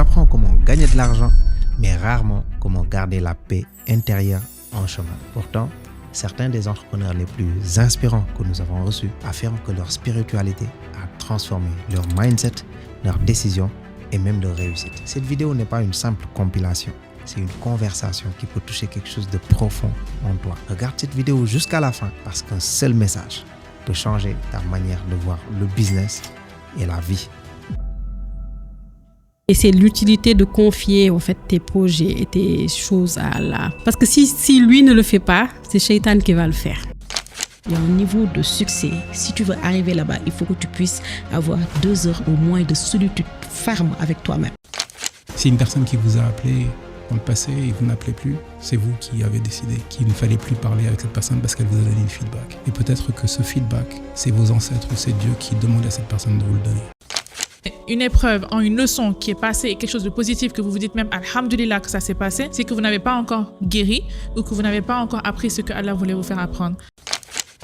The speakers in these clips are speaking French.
apprend comment gagner de l'argent, mais rarement comment garder la paix intérieure en chemin. Pourtant, certains des entrepreneurs les plus inspirants que nous avons reçus affirment que leur spiritualité a transformé leur mindset, leurs décisions et même leur réussite. Cette vidéo n'est pas une simple compilation, c'est une conversation qui peut toucher quelque chose de profond en toi. Regarde cette vidéo jusqu'à la fin parce qu'un seul message peut changer ta manière de voir le business et la vie. Et c'est l'utilité de confier en fait tes projets et tes choses à Allah. Parce que si lui ne le fait pas, c'est Shaitan qui va le faire. Il y a un niveau de succès. Si tu veux arriver là-bas, il faut que tu puisses avoir 2 heures au moins de solitude ferme avec toi-même. Si une personne qui vous a appelé dans le passé et vous n'appelez plus, c'est vous qui avez décidé qu'il ne fallait plus parler avec cette personne parce qu'elle vous a donné le feedback. Et peut-être que ce feedback, c'est vos ancêtres ou c'est Dieu qui demande à cette personne de vous le donner. Une épreuve en une leçon qui est passée et quelque chose de positif que vous vous dites même Alhamdulillah que ça s'est passé, c'est que vous n'avez pas encore guéri ou que vous n'avez pas encore appris ce que Allah voulait vous faire apprendre.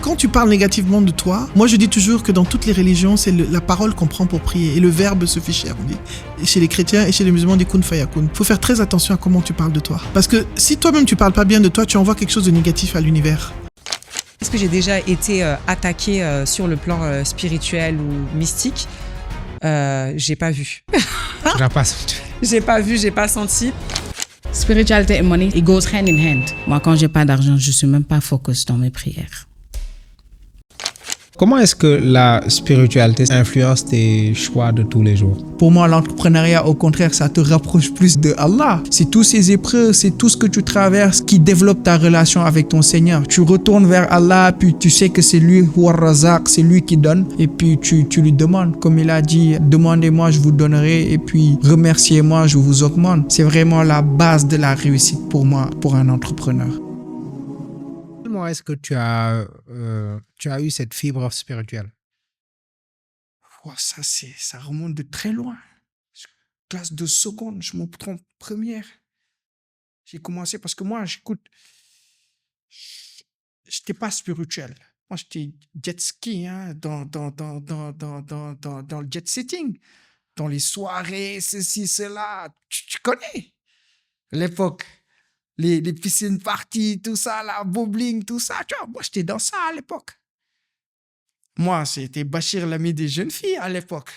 Quand tu parles négativement de toi, moi je dis toujours que dans toutes les religions, c'est la parole qu'on prend pour prier et le verbe se fait cher, on dit. Et chez les chrétiens et chez les musulmans, on dit kun fayakun. Il faut faire très attention à comment tu parles de toi. Parce que si toi-même tu parles pas bien de toi, tu envoies quelque chose de négatif à l'univers. Est-ce que j'ai déjà été attaquée sur le plan spirituel ou mystique ? J'ai pas vu. J'ai pas vu, j'ai pas senti. Spiritualité et money, it goes hand in hand. Moi, quand j'ai pas d'argent, je suis même pas focus dans mes prières. Comment est-ce que la spiritualité influence tes choix de tous les jours? Pour moi, l'entrepreneuriat, au contraire, ça te rapproche plus de Allah. C'est tous ces épreuves, c'est tout ce que tu traverses qui développe ta relation avec ton Seigneur. Tu retournes vers Allah, puis tu sais que c'est lui, Huwa Razak, c'est lui qui donne. Et puis tu lui demandes, comme il a dit, demandez-moi, je vous donnerai. Et puis remerciez-moi, je vous augmente. C'est vraiment la base de la réussite pour moi, pour un entrepreneur. Comment est-ce que tu as eu cette fibre spirituelle? Oh, ça remonte de très loin. Classe de seconde, je me trompe première. J'ai commencé parce que moi, j'étais pas spirituel. Moi, j'étais jet ski, dans le jet setting, dans les soirées, ceci, cela. Tu connais l'époque. Les piscines parties, tout ça, la bowling, tout ça. Tu vois, moi, j'étais dans ça à l'époque. Moi, c'était Bachir, l'ami des jeunes filles à l'époque.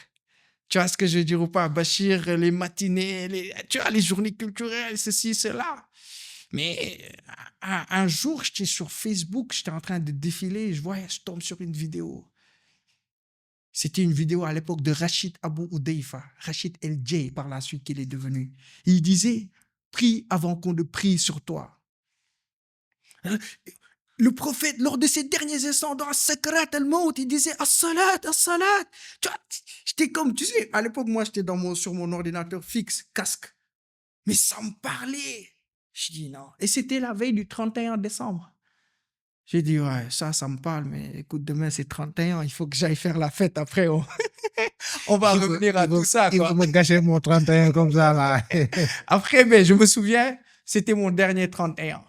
Tu vois ce que je veux dire ou pas? Bachir, les matinées, tu vois, les journées culturelles, ceci, cela. Mais un jour, j'étais sur Facebook, j'étais en train de défiler, je tombe sur une vidéo. C'était une vidéo à l'époque de Rachid Abu Oudeifa, Rachid El-Jay, par la suite qu'il est devenu. Il disait... Prie avant qu'on ne prie sur toi. Le prophète, lors de ses derniers instants dans Sakrat al-Maut, il disait As-salat, as-salat. Tu vois, j'étais comme, tu sais, à l'époque, moi, j'étais sur mon ordinateur fixe, casque. Mais sans me parler. Je dis non. Et c'était la veille du 31 décembre. J'ai dit, ouais, ça me parle, mais écoute, demain, c'est 31, il faut que j'aille faire la fête après. On va revenir à tout ça, quoi. Il faut me gâcher mon 31 comme ça, là. Après, mais je me souviens, c'était mon dernier 31.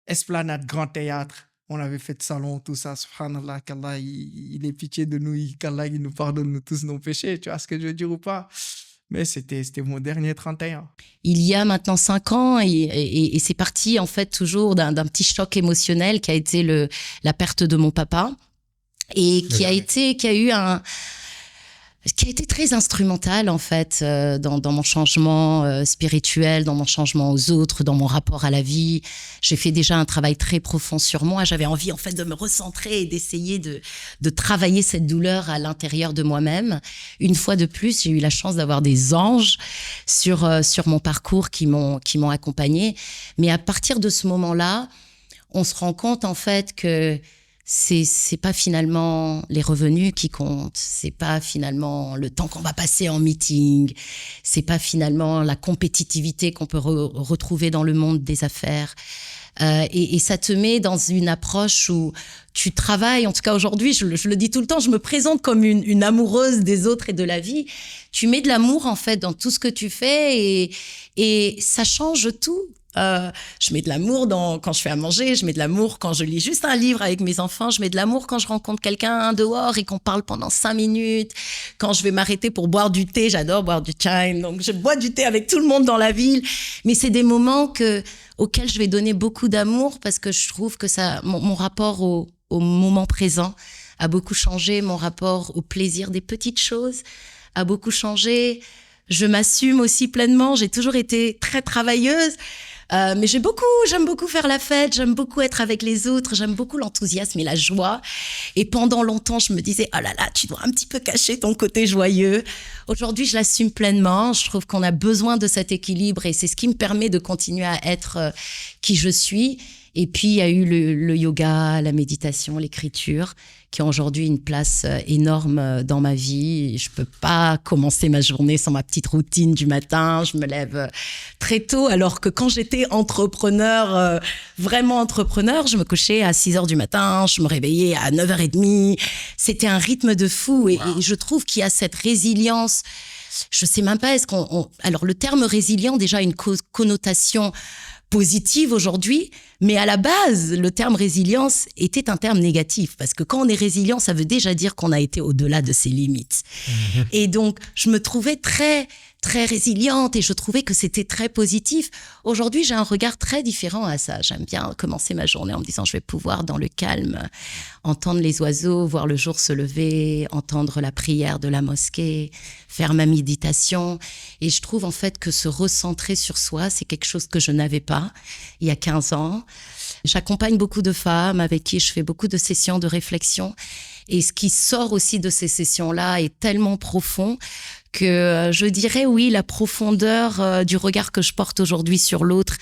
Esplanade, Grand Théâtre. On avait fait de salon, tout ça. Subhanallah, qu'Allah, il ait pitié de nous, qu'Allah, il nous pardonne tous nos péchés. Tu vois ce que je veux dire ou pas? Mais c'était mon dernier 31. Il y a maintenant 5 ans et c'est parti en fait toujours d'un petit choc émotionnel qui a été la perte de mon papa et qui a été très instrumental en fait dans mon changement spirituel, dans mon changement aux autres, dans mon rapport à la vie. J'ai fait déjà un travail très profond sur moi. J'avais envie en fait de me recentrer et d'essayer de travailler cette douleur à l'intérieur de moi-même. Une fois de plus, j'ai eu la chance d'avoir des anges sur mon parcours qui m'ont accompagnée. Mais à partir de ce moment-là, on se rend compte en fait que c'est pas finalement les revenus qui comptent, c'est pas finalement le temps qu'on va passer en meeting, c'est pas finalement la compétitivité qu'on peut retrouver dans le monde des affaires. Et ça te met dans une approche où tu travailles, en tout cas aujourd'hui, je le dis tout le temps, je me présente comme une amoureuse des autres et de la vie. Tu mets de l'amour en fait dans tout ce que tu fais et ça change tout. Je mets de l'amour quand je fais à manger, je mets de l'amour quand je lis juste un livre avec mes enfants, je mets de l'amour quand je rencontre quelqu'un dehors et qu'on parle pendant 5 minutes, quand je vais m'arrêter pour boire du thé, j'adore boire du chai, donc je bois du thé avec tout le monde dans la ville, mais c'est des moments auxquels je vais donner beaucoup d'amour parce que je trouve que mon rapport au moment présent a beaucoup changé, mon rapport au plaisir des petites choses a beaucoup changé, je m'assume aussi pleinement, j'ai toujours été très travailleuse. Mais j'aime beaucoup faire la fête, j'aime beaucoup être avec les autres, j'aime beaucoup l'enthousiasme et la joie. Et pendant longtemps, je me disais, oh là là, tu dois un petit peu cacher ton côté joyeux. Aujourd'hui, je l'assume pleinement. Je trouve qu'on a besoin de cet équilibre et c'est ce qui me permet de continuer à être qui je suis. Et puis, il y a eu le yoga, la méditation, l'écriture, qui ont aujourd'hui une place énorme dans ma vie. Je peux pas commencer ma journée sans ma petite routine du matin. Je me lève très tôt, alors que quand j'étais entrepreneur, vraiment entrepreneur, je me couchais à 6 heures du matin, je me réveillais à 9h30. C'était un rythme de fou. Et je trouve qu'il y a cette résilience. Je sais même pas, alors, le terme résilient, déjà, a une connotation positive aujourd'hui, mais à la base, le terme résilience était un terme négatif parce que quand on est résilient, ça veut déjà dire qu'on a été au-delà de ses limites. Et donc, je me trouvais très, très résiliente et je trouvais que c'était très positif. Aujourd'hui, j'ai un regard très différent à ça. J'aime bien commencer ma journée en me disant je vais pouvoir, dans le calme, entendre les oiseaux, voir le jour se lever, entendre la prière de la mosquée, faire ma méditation. Et je trouve en fait que se recentrer sur soi, c'est quelque chose que je n'avais pas il y a 15 ans. J'accompagne beaucoup de femmes avec qui je fais beaucoup de sessions de réflexion. Et ce qui sort aussi de ces sessions-là est tellement profond que je dirais, oui, la profondeur du regard que je porte aujourd'hui sur l'autre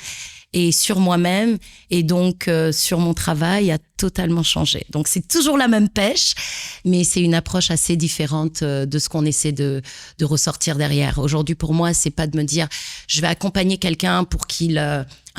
et sur moi-même et donc sur mon travail a totalement changé. Donc c'est toujours la même pêche, mais c'est une approche assez différente de ce qu'on essaie de ressortir derrière. Aujourd'hui, pour moi, c'est pas de me dire je vais accompagner quelqu'un pour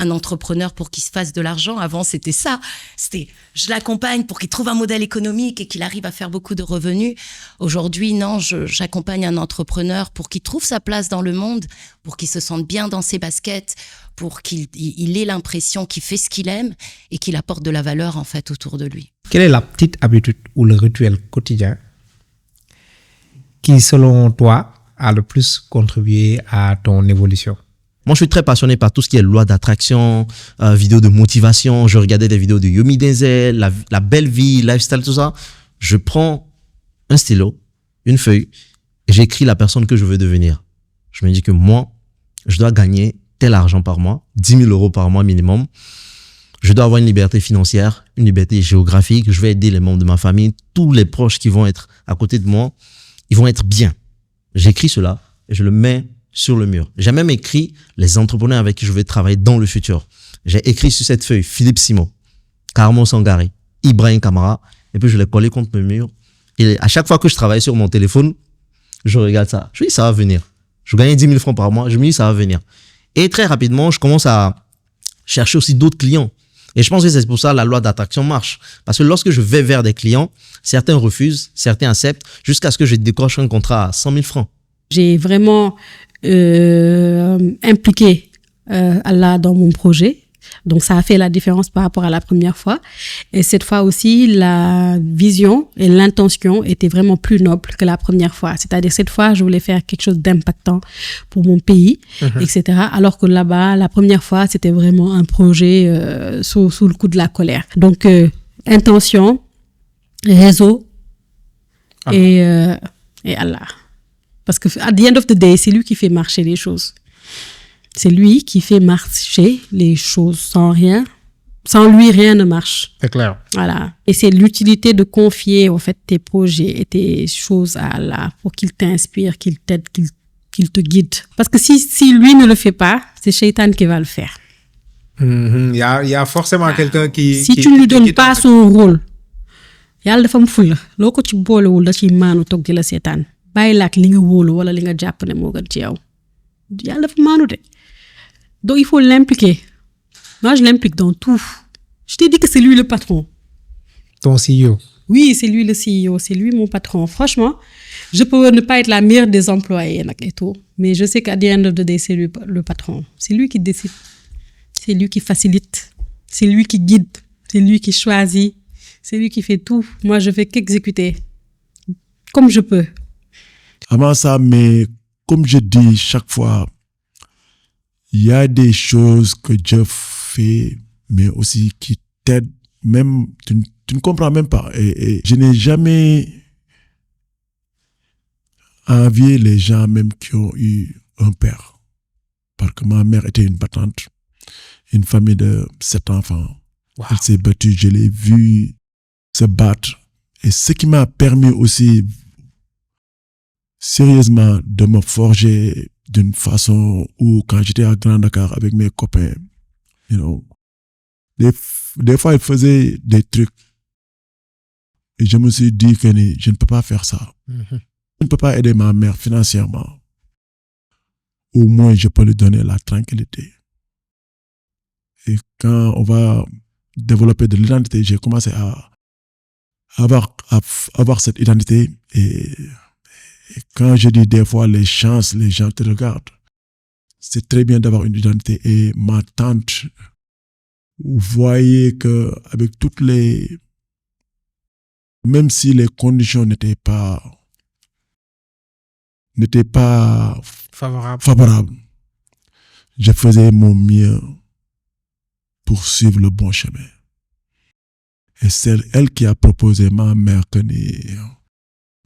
un entrepreneur pour qu'il se fasse de l'argent. Avant, c'était ça. C'était, je l'accompagne pour qu'il trouve un modèle économique et qu'il arrive à faire beaucoup de revenus. Aujourd'hui, non, j'accompagne un entrepreneur pour qu'il trouve sa place dans le monde, pour qu'il se sente bien dans ses baskets, pour qu'il ait l'impression qu'il fait ce qu'il aime et qu'il apporte de la valeur, en fait, autour de lui. Quelle est la petite habitude ou le rituel quotidien qui, selon toi, a le plus contribué à ton évolution? Moi, je suis très passionné par tout ce qui est loi d'attraction, vidéos de motivation. Je regardais des vidéos de Yomi Denzel, la belle vie, lifestyle, tout ça. Je prends un stylo, une feuille, et j'écris la personne que je veux devenir. Je me dis que moi, je dois gagner tel argent par mois, 10 000 euros par mois minimum. Je dois avoir une liberté financière, une liberté géographique. Je vais aider les membres de ma famille, tous les proches qui vont être à côté de moi, ils vont être bien. J'écris cela et je le mets sur le mur. J'ai même écrit les entrepreneurs avec qui je vais travailler dans le futur. J'ai écrit sur cette feuille Philippe Simon, Carmo Sangari, Ibrahim Kamara, et puis je l'ai collé contre le mur. Et à chaque fois que je travaille sur mon téléphone, je regarde ça. Je me dis, ça va venir. Je gagne 10 000 francs par mois. Je me dis, ça va venir. Et très rapidement, je commence à chercher aussi d'autres clients. Et je pense que c'est pour ça que la loi d'attraction marche. Parce que lorsque je vais vers des clients, certains refusent, certains acceptent, jusqu'à ce que je décroche un contrat à 100 000 francs. J'ai vraiment impliqué Allah dans mon projet. Donc, ça a fait la différence par rapport à la première fois. Et cette fois aussi, la vision et l'intention étaient vraiment plus nobles que la première fois. C'est-à-dire, cette fois, je voulais faire quelque chose d'impactant pour mon pays, etc. Alors que là-bas, la première fois, c'était vraiment un projet sous le coup de la colère. Donc, intention, réseau et Allah. Parce que, at the end of the day, c'est lui qui fait marcher les choses. C'est lui qui fait marcher les choses. Sans lui, rien ne marche. C'est clair. Voilà. Et c'est l'utilité de confier, en fait, tes projets et tes choses à Allah pour qu'il t'inspire, qu'il t'aide, qu'il te guide. Parce que si lui ne le fait pas, c'est Shaitan qui va le faire. Il y a forcément quelqu'un qui... Si tu ne lui donnes pas son rôle, yàlla dafa am ful loo ko ci boolewul da ciy maanu toog di la seetaan bàyyi la ak li nga wóolu wala li nga jàpp ne moo gën ci yow yàlla dafa maanu de. Donc il faut l'impliquer. Moi je l'implique dans tout. Je t'ai dit que c'est lui le patron. Ton CEO. Oui, c'est lui le CEO, c'est lui mon patron. Franchement, je peux ne pas être la meilleure des employés et tout, mais je sais qu'à the end of the day, c'est lui le patron. C'est lui qui décide. C'est lui qui facilite. C'est lui qui guide. C'est lui qui choisit. C'est lui qui fait tout. Moi, je fais qu'exécuter. Comme je peux. Avant ça, mais comme je dis chaque fois, il y a des choses que Dieu fait, mais aussi qui t'aident. Même, tu ne comprends même pas. Et je n'ai jamais envié les gens même qui ont eu un père. Parce que ma mère était une battante. Une famille de 7 enfants. Wow. Elle s'est battue, je l'ai vue se battre. Et ce qui m'a permis aussi, sérieusement, de me forger d'une façon où, quand j'étais à Grand Dakar avec mes copains, you know, des fois, ils faisaient des trucs. Et je me suis dit que je ne peux pas faire ça. Mm-hmm. Je ne peux pas aider ma mère financièrement. Au moins, je peux lui donner la tranquillité. Et quand on va développer de l'identité, j'ai commencé à avoir cette identité. Et quand je dis des fois les chances, les gens te regardent. C'est très bien d'avoir une identité. Et ma tante, vous voyez que avec toutes les, même si les conditions n'étaient pas favorables, je faisais mon mieux pour suivre le bon chemin. Et c'est elle qui a proposé ma mère que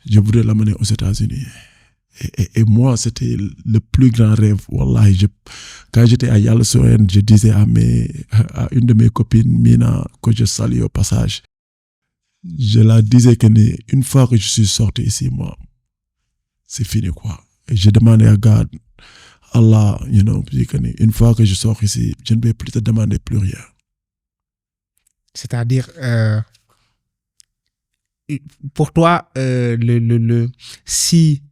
je voudrais l'amener aux États-Unis. Et moi, c'était le plus grand rêve. Wallahi, quand j'étais à Yalousouen, je disais à une de mes copines, Mina, que je salue au passage, je la disais que une fois que je suis sorti ici, moi, c'est fini, quoi. Et je demandais à God, Allah, une fois que je sors ici, je ne vais plus te demander plus rien. C'est-à-dire, pour toi, si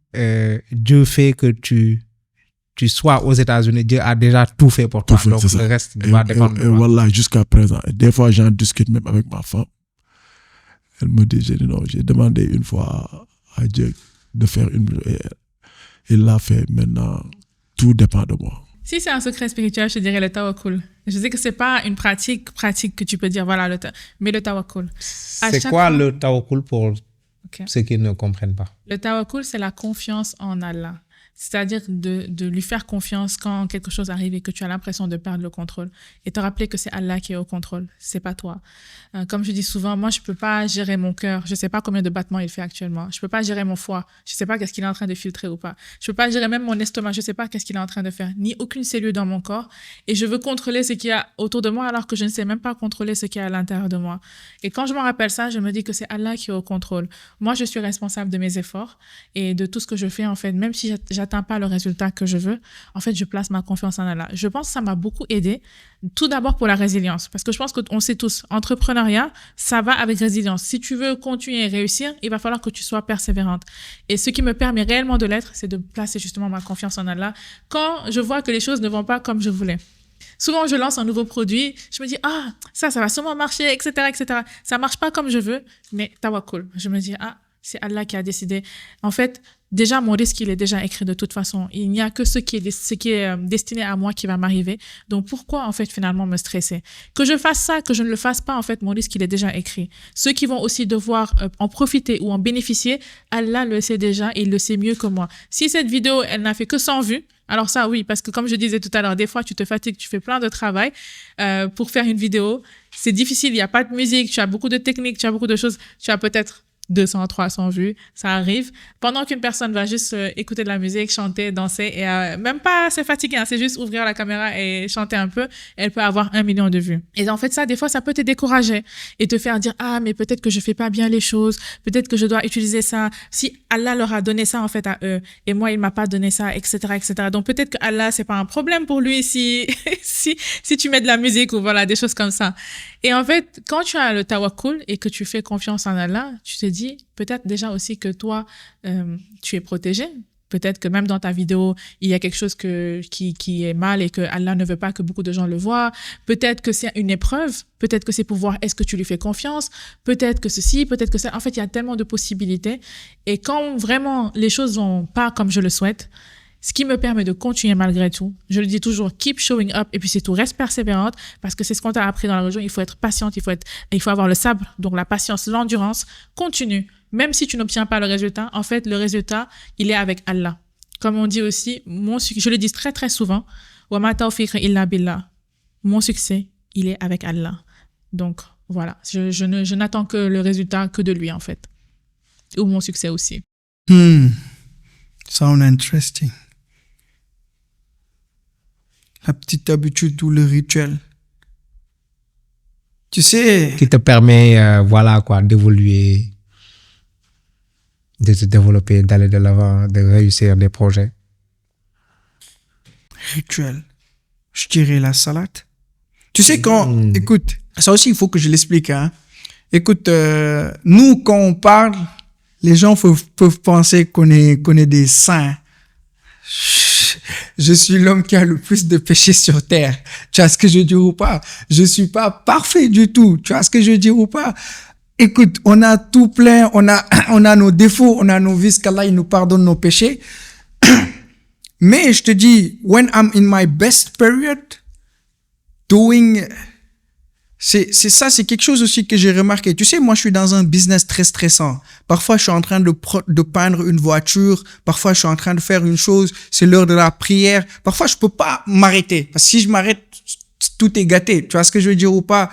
Dieu fait que tu sois aux États-Unis, Dieu a déjà tout fait pour toi. Donc le reste va dépendre de toi. Voilà, jusqu'à présent. Et des fois, j'en discute même avec ma femme. Elle me dit, j'ai demandé une fois à Dieu de faire une... Il l'a fait. Maintenant, tout dépend de moi. Si c'est un secret spirituel, je dirais le tawakkul. Je sais que c'est pas une pratique que tu peux dire, voilà, mais le tawakkul. C'est quoi le tawakkul pour ceux qui ne comprennent pas? Le tawakkul, c'est la confiance en Allah. C'est-à-dire de lui faire confiance quand quelque chose arrive et que tu as l'impression de perdre le contrôle. Et te rappeler que c'est Allah qui est au contrôle, c'est pas toi. Comme je dis souvent, moi, je peux pas gérer mon cœur. Je sais pas combien de battements il fait actuellement. Je peux pas gérer mon foie. Je sais pas qu'est-ce qu'il est en train de filtrer ou pas. Je peux pas gérer même mon estomac. Je sais pas qu'est-ce qu'il est en train de faire. Ni aucune cellule dans mon corps. Et je veux contrôler ce qu'il y a autour de moi alors que je ne sais même pas contrôler ce qu'il y a à l'intérieur de moi. Et quand je me rappelle ça, je me dis que c'est Allah qui est au contrôle. Moi, je suis responsable de mes efforts et de tout ce que je fais, en fait. Même si j'atteins pas le résultat que je veux, en fait, je place ma confiance en Allah. Je pense que ça m'a beaucoup aidé. Tout d'abord pour la résilience. Parce que je pense qu'on sait tous, entrepreneuriat, ça va avec résilience. Si tu veux continuer et réussir, il va falloir que tu sois persévérante. Et ce qui me permet réellement de l'être, c'est de placer justement ma confiance en Allah quand je vois que les choses ne vont pas comme je voulais. Souvent, je lance un nouveau produit, je me dis, ça va sûrement marcher, etc., etc. Ça marche pas comme je veux, mais tawakkul. Je me dis, c'est Allah qui a décidé. En fait, déjà, mon risque, il est déjà écrit de toute façon. Il n'y a que ce qui est destiné à moi qui va m'arriver. Donc, pourquoi, en fait, finalement, me stresser? Que je fasse ça, que je ne le fasse pas, en fait, mon risque, il est déjà écrit. Ceux qui vont aussi devoir en profiter ou en bénéficier, Allah le sait déjà et il le sait mieux que moi. Si cette vidéo, elle n'a fait que 100 vues, alors ça, oui, parce que comme je disais tout à l'heure, des fois, tu te fatigues, tu fais plein de travail pour faire une vidéo. C'est difficile, il n'y a pas de musique, tu as beaucoup de techniques, tu as beaucoup de choses. Tu as peut-être 200, 300 vues, ça arrive. Pendant qu'une personne va juste écouter de la musique, chanter, danser, et même pas se fatiguer, c'est juste ouvrir la caméra et chanter un peu, elle peut avoir 1 million de vues. Et en fait, ça, des fois, ça peut te décourager et te faire dire, mais peut-être que je fais pas bien les choses, peut-être que je dois utiliser ça. Si Allah leur a donné ça, en fait, à eux, et moi, il m'a pas donné ça, etc., etc. Donc, peut-être que Allah, c'est pas un problème pour lui si tu mets de la musique ou voilà, des choses comme ça. Et en fait, quand tu as le tawakkul et que tu fais confiance en Allah, tu te dis peut-être déjà aussi que toi, tu es protégé. Peut-être que même dans ta vidéo, il y a quelque chose qui est mal et que Allah ne veut pas que beaucoup de gens le voient. Peut-être que c'est une épreuve. Peut-être que c'est pour voir est-ce que tu lui fais confiance. Peut-être que ceci, peut-être que ça. En fait, il y a tellement de possibilités. Et quand vraiment les choses vont pas comme je le souhaite, Ce qui me permet de continuer malgré tout. Je le dis toujours, keep showing up, et puis c'est tout, reste persévérante, parce que c'est ce qu'on t'a appris dans la religion. Il faut être patiente, il faut avoir le sabre, donc la patience, l'endurance. Continue. Même si tu n'obtiens pas le résultat, en fait, le résultat, il est avec Allah. Comme on dit aussi, je le dis très très souvent, wa ma tawfiq illa billah. Mon succès, il est avec Allah. Donc, voilà. Je n'attends que le résultat que de lui, en fait. Ou mon succès aussi. Sound interesting. La petite habitude ou le rituel. Tu sais... Qui te permet, d'évoluer, de te développer, d'aller de l'avant, de réussir des projets. Rituel. Je dirais la salade. Tu sais quand... Écoute, ça aussi, il faut que je l'explique. Hein. Écoute, nous, quand on parle, les gens peuvent penser qu'on est des saints. Je suis l'homme qui a le plus de péchés sur terre. Tu vois ce que je veux dire ou pas? Je suis pas parfait du tout. Tu vois ce que je veux dire ou pas? Écoute, on a tout plein, on a nos défauts, on a nos vices, qu'Allah il nous pardonne nos péchés. Mais je te dis, when I'm in my best period, doing... C'est quelque chose aussi que j'ai remarqué. Tu sais, moi, je suis dans un business très stressant. Parfois, je suis en train de peindre une voiture. Parfois, je suis en train de faire une chose. C'est l'heure de la prière. Parfois, je peux pas m'arrêter. Parce que si je m'arrête, tout est gâté. Tu vois ce que je veux dire ou pas?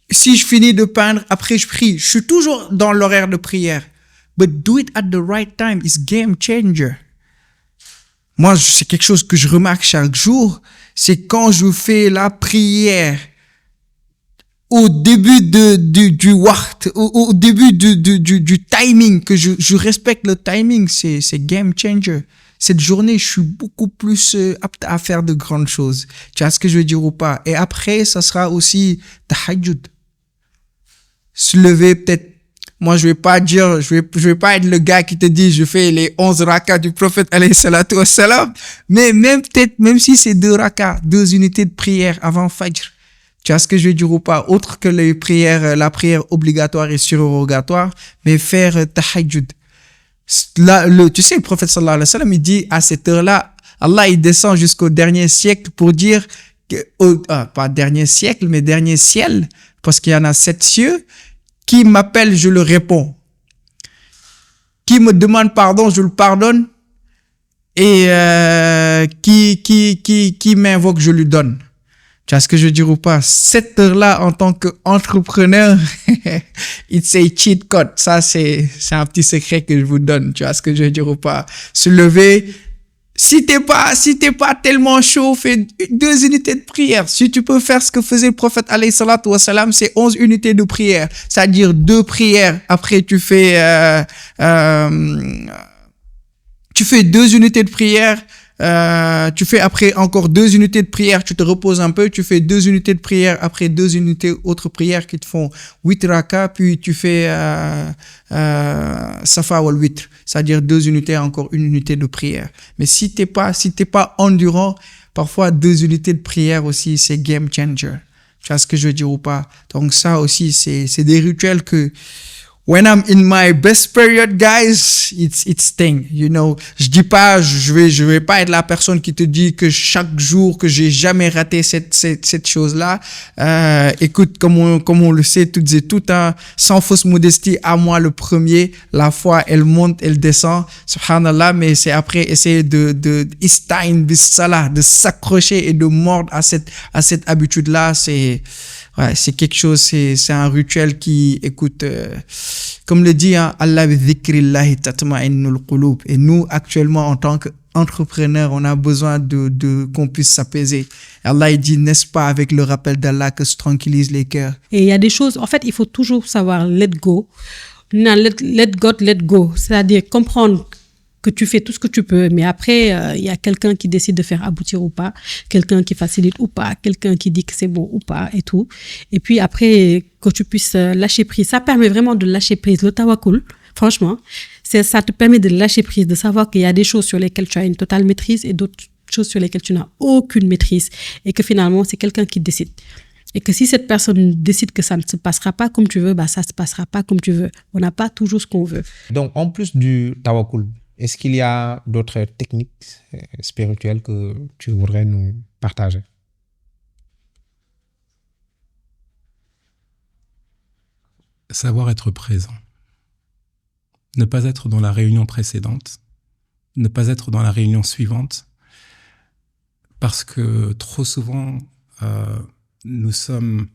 Si je finis de peindre, après, je prie. Je suis toujours dans l'horaire de prière. But do it at the right time. It's game changer. Moi, c'est quelque chose que je remarque chaque jour. C'est quand je fais la prière au début du waqt, au début du timing, que je respecte le timing, c'est game changer. Cette journée, je suis beaucoup plus apte à faire de grandes choses. Tu vois ce que je veux dire ou pas? Et après, ça sera aussi tahajjud. Se lever peut-être. Moi, je vais pas être le gars qui te dit, je fais les 11 rakats du prophète, alayhi salatu wassalam. Mais même si c'est 2 rakats, 2 unités de prière avant Fajr. Tu vois ce que je veux dire ou pas? Autre que les prières, la prière obligatoire et surogatoire, mais faire tahajjud. Là, tu sais, le prophète sallallahu alayhi wa sallam, il dit, à cette heure-là, Allah, il descend jusqu'au dernier siècle pour dire pas dernier siècle, mais dernier ciel, parce qu'il y en a 7 cieux. Qui m'appelle, je le réponds. Qui me demande pardon, je le pardonne. Et qui m'invoque, je lui donne. Tu vois ce que je veux dire ou pas? Cette heure-là, en tant qu'entrepreneur, it's a cheat code. Ça, c'est un petit secret que je vous donne. Tu vois ce que je veux dire ou pas? Se lever. Si t'es pas tellement chaud, fais 2 unités de prière. Si tu peux faire ce que faisait le prophète alayhi salatu wassalam, c'est 11 unités de prière. C'est-à-dire 2 prières. Après, tu fais 2 unités de prière. Tu fais après encore 2 unités de prière, tu te reposes un peu, tu fais 2 unités de prière, après 2 unités autres prières qui te font 8 rakats, puis tu fais safa wal witr, c'est-à-dire 2 unités, encore 1 unité de prière. Mais si t'es pas endurant, parfois 2 unités de prière aussi, c'est game changer. Tu vois ce que je veux dire ou pas? Donc ça aussi, c'est des rituels que when I'm in my best period, guys, it's thing, you know. Je dis pas, je vais pas être la personne qui te dit que chaque jour que j'ai jamais raté cette chose-là. Écoute, comme on le sait toutes et toutes, hein, sans fausse modestie, à moi le premier, la foi, elle monte, elle descend, subhanallah, mais c'est après essayer de istain bis salah, de s'accrocher et de mordre à cette habitude-là, c'est quelque chose, c'est un rituel qui, écoute, comme le dit, hein, Allah bi dhikrillahi tatma'innul qulub. Et nous, actuellement, en tant qu'entrepreneurs, on a besoin qu'on puisse s'apaiser. Allah, il dit, n'est-ce pas avec le rappel d'Allah que se tranquillisent les cœurs? Et il y a des choses, en fait, il faut toujours savoir let go. Non, let God, let go. C'est-à-dire comprendre que tu fais tout ce que tu peux, mais après, il y a quelqu'un qui décide de faire aboutir ou pas, quelqu'un qui facilite ou pas, quelqu'un qui dit que c'est bon ou pas et tout. Et puis après, que tu puisses lâcher prise. Ça permet vraiment de lâcher prise. Le tawakkul, franchement, ça te permet de lâcher prise, de savoir qu'il y a des choses sur lesquelles tu as une totale maîtrise et d'autres choses sur lesquelles tu n'as aucune maîtrise. Et que finalement, c'est quelqu'un qui décide. Et que si cette personne décide que ça ne se passera pas comme tu veux, bah ça ne se passera pas comme tu veux. On n'a pas toujours ce qu'on veut. Donc, en plus du tawakkul, Est-ce qu'il y a d'autres techniques spirituelles que tu voudrais nous partager? Savoir être présent. Ne pas être dans la réunion précédente. Ne pas être dans la réunion suivante. Parce que trop souvent, nous sommes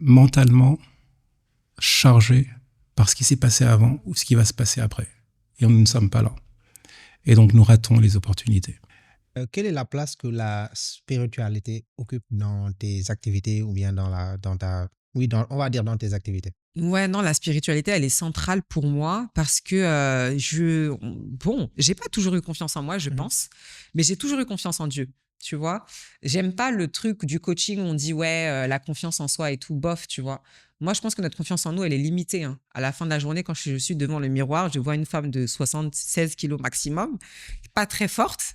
mentalement chargés par ce qui s'est passé avant ou ce qui va se passer après. Et nous ne sommes pas là. Et donc, nous ratons les opportunités. Quelle est la place que la spiritualité occupe dans tes activités ou bien on va dire dans tes activités? Ouais, non, la spiritualité, elle est centrale pour moi parce que j'ai pas toujours eu confiance en moi, je pense, mais j'ai toujours eu confiance en Dieu. Tu vois, j'aime pas le truc du coaching où on dit la confiance en soi et tout bof, tu vois. Moi, je pense que notre confiance en nous, elle est limitée. Hein. À la fin de la journée, quand je suis devant le miroir, je vois une femme de 76 kilos maximum, pas très forte.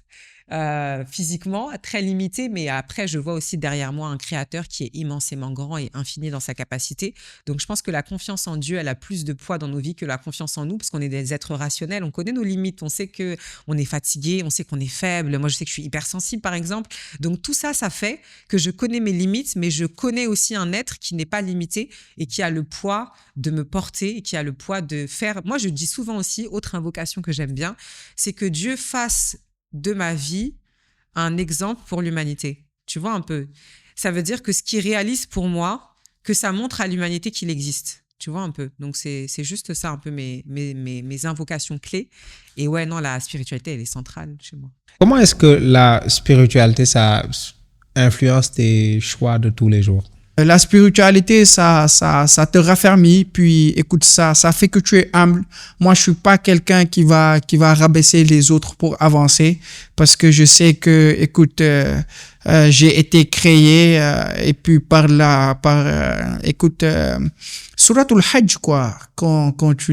Physiquement, très limitée, mais après, je vois aussi derrière moi un créateur qui est immensément grand et infini dans sa capacité. Donc, je pense que la confiance en Dieu, elle a plus de poids dans nos vies que la confiance en nous, parce qu'on est des êtres rationnels, on connaît nos limites, on sait qu'on est fatigué, on sait qu'on est faible. Moi, je sais que je suis hypersensible, par exemple. Donc, tout ça, ça fait que je connais mes limites, mais je connais aussi un être qui n'est pas limité et qui a le poids de me porter et qui a le poids de faire... Moi, je dis souvent aussi, autre invocation que j'aime bien, c'est que Dieu fasse de ma vie un exemple pour l'humanité. Tu vois un peu? Ça veut dire que ce qu'il réalise pour moi, que ça montre à l'humanité qu'il existe. Tu vois un peu? Donc, c'est juste ça un peu mes invocations clés. Et ouais, non, la spiritualité, elle est centrale chez moi. Comment est-ce que la spiritualité, ça influence tes choix de tous les jours? La spiritualité, ça te raffermit. Puis, écoute, ça fait que tu es humble. Moi, je suis pas quelqu'un qui va rabaisser les autres pour avancer, parce que je sais que, écoute, j'ai été créé et puis Suratul Hajj, quoi. Quand tu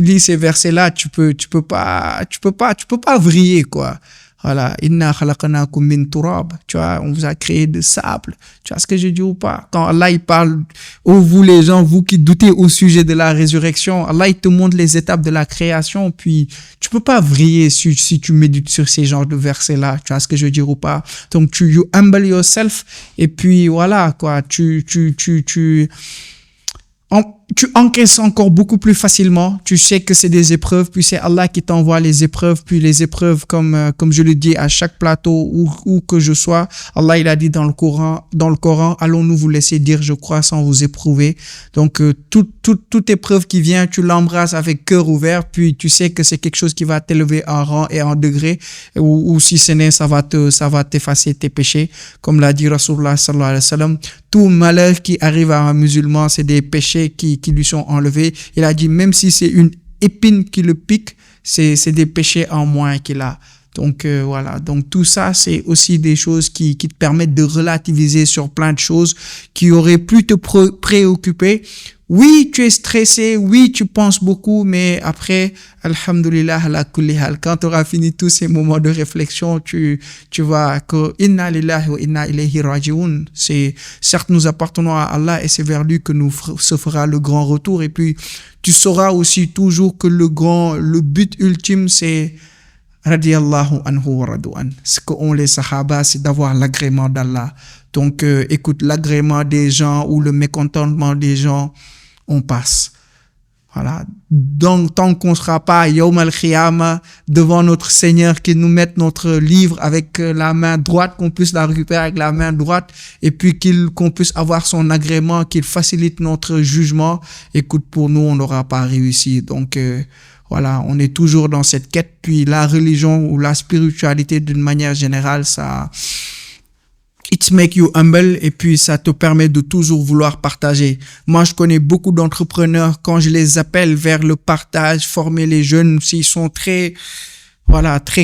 lis ces versets-là, tu peux pas vriller, quoi. Voilà, inna khalaqnakum min turab, tu vois, on vous a créé de sable. Tu vois ce que je dis ou pas? Quand Allah il parle, vous les gens, vous qui doutez au sujet de la résurrection, Allah il te montre les étapes de la création, puis tu peux pas vriller si tu médites sur ces genres de versets-là. Tu vois ce que je veux dire ou pas? Donc you humble yourself et puis voilà quoi, tu encaisses encore beaucoup plus facilement. Tu sais que c'est des épreuves, puis c'est Allah qui t'envoie les épreuves, puis les épreuves, comme je le dis à chaque plateau où que je sois, Allah il a dit dans le Coran, allons-nous vous laisser dire je crois sans vous éprouver. Donc toute épreuve qui vient, tu l'embrasses avec cœur ouvert, puis tu sais que c'est quelque chose qui va t'élever en rang et en degré, ou si ce n'est, ça va t'effacer tes péchés. Comme l'a dit Rasulullah sallallahu alayhi wa sallam, tout malheur qui arrive à un musulman, c'est des péchés qui lui sont enlevés. Il a dit, même si c'est une épine qui le pique, c'est des péchés en moins qu'il a. Donc voilà, donc tout ça, c'est aussi des choses qui te permettent de relativiser sur plein de choses qui auraient pu te préoccuper. Oui, tu es stressé, oui, tu penses beaucoup, mais après, alhamdulillah, ala kulli hal, quand tu auras fini tous ces moments de réflexion, tu vas que inna lillahi wa inna ilayhi raji'un. C'est certes nous appartenons à Allah et c'est vers lui que se fera le grand retour. Et puis tu sauras aussi toujours que le but ultime, c'est radiyallahu anhu wa radu'an. Ce qu'ont les sahaba, c'est d'avoir l'agrément d'Allah. Donc écoute, l'agrément des gens ou le mécontentement des gens, on passe. Voilà. Donc, tant qu'on ne sera pas Yawm al-Khiyama devant notre Seigneur, qui nous mette notre livre avec la main droite, qu'on puisse la récupérer avec la main droite, et puis qu'on puisse avoir son agrément, qu'il facilite notre jugement. Écoute, pour nous, on n'aura pas réussi. Donc, voilà, on est toujours dans cette quête. Puis la religion ou la spiritualité d'une manière générale, ça... It make you humble et puis ça te permet de toujours vouloir partager. Moi, je connais beaucoup d'entrepreneurs, quand je les appelle vers le partage, former les jeunes, s'ils sont très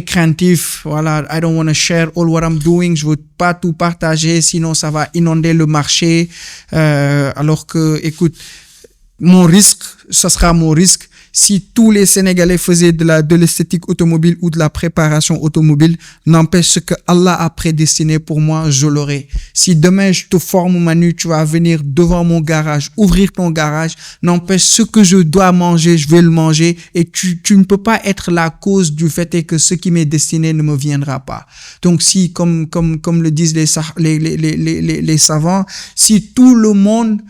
craintifs, I don't want to share all what I'm doing, je veux pas tout partager, sinon ça va inonder le marché, alors que, écoute, ça sera mon risque. si tous les Sénégalais faisaient de l'esthétique automobile ou de la préparation automobile, n'empêche ce que Allah a prédestiné pour moi, je l'aurai. Si demain je te forme Manu, tu vas venir devant mon garage, ouvrir ton garage, n'empêche ce que je dois manger, je vais le manger, et tu ne peux pas être la cause du fait que ce qui m'est destiné ne me viendra pas. Donc si, comme le disent les savants, si tout le monde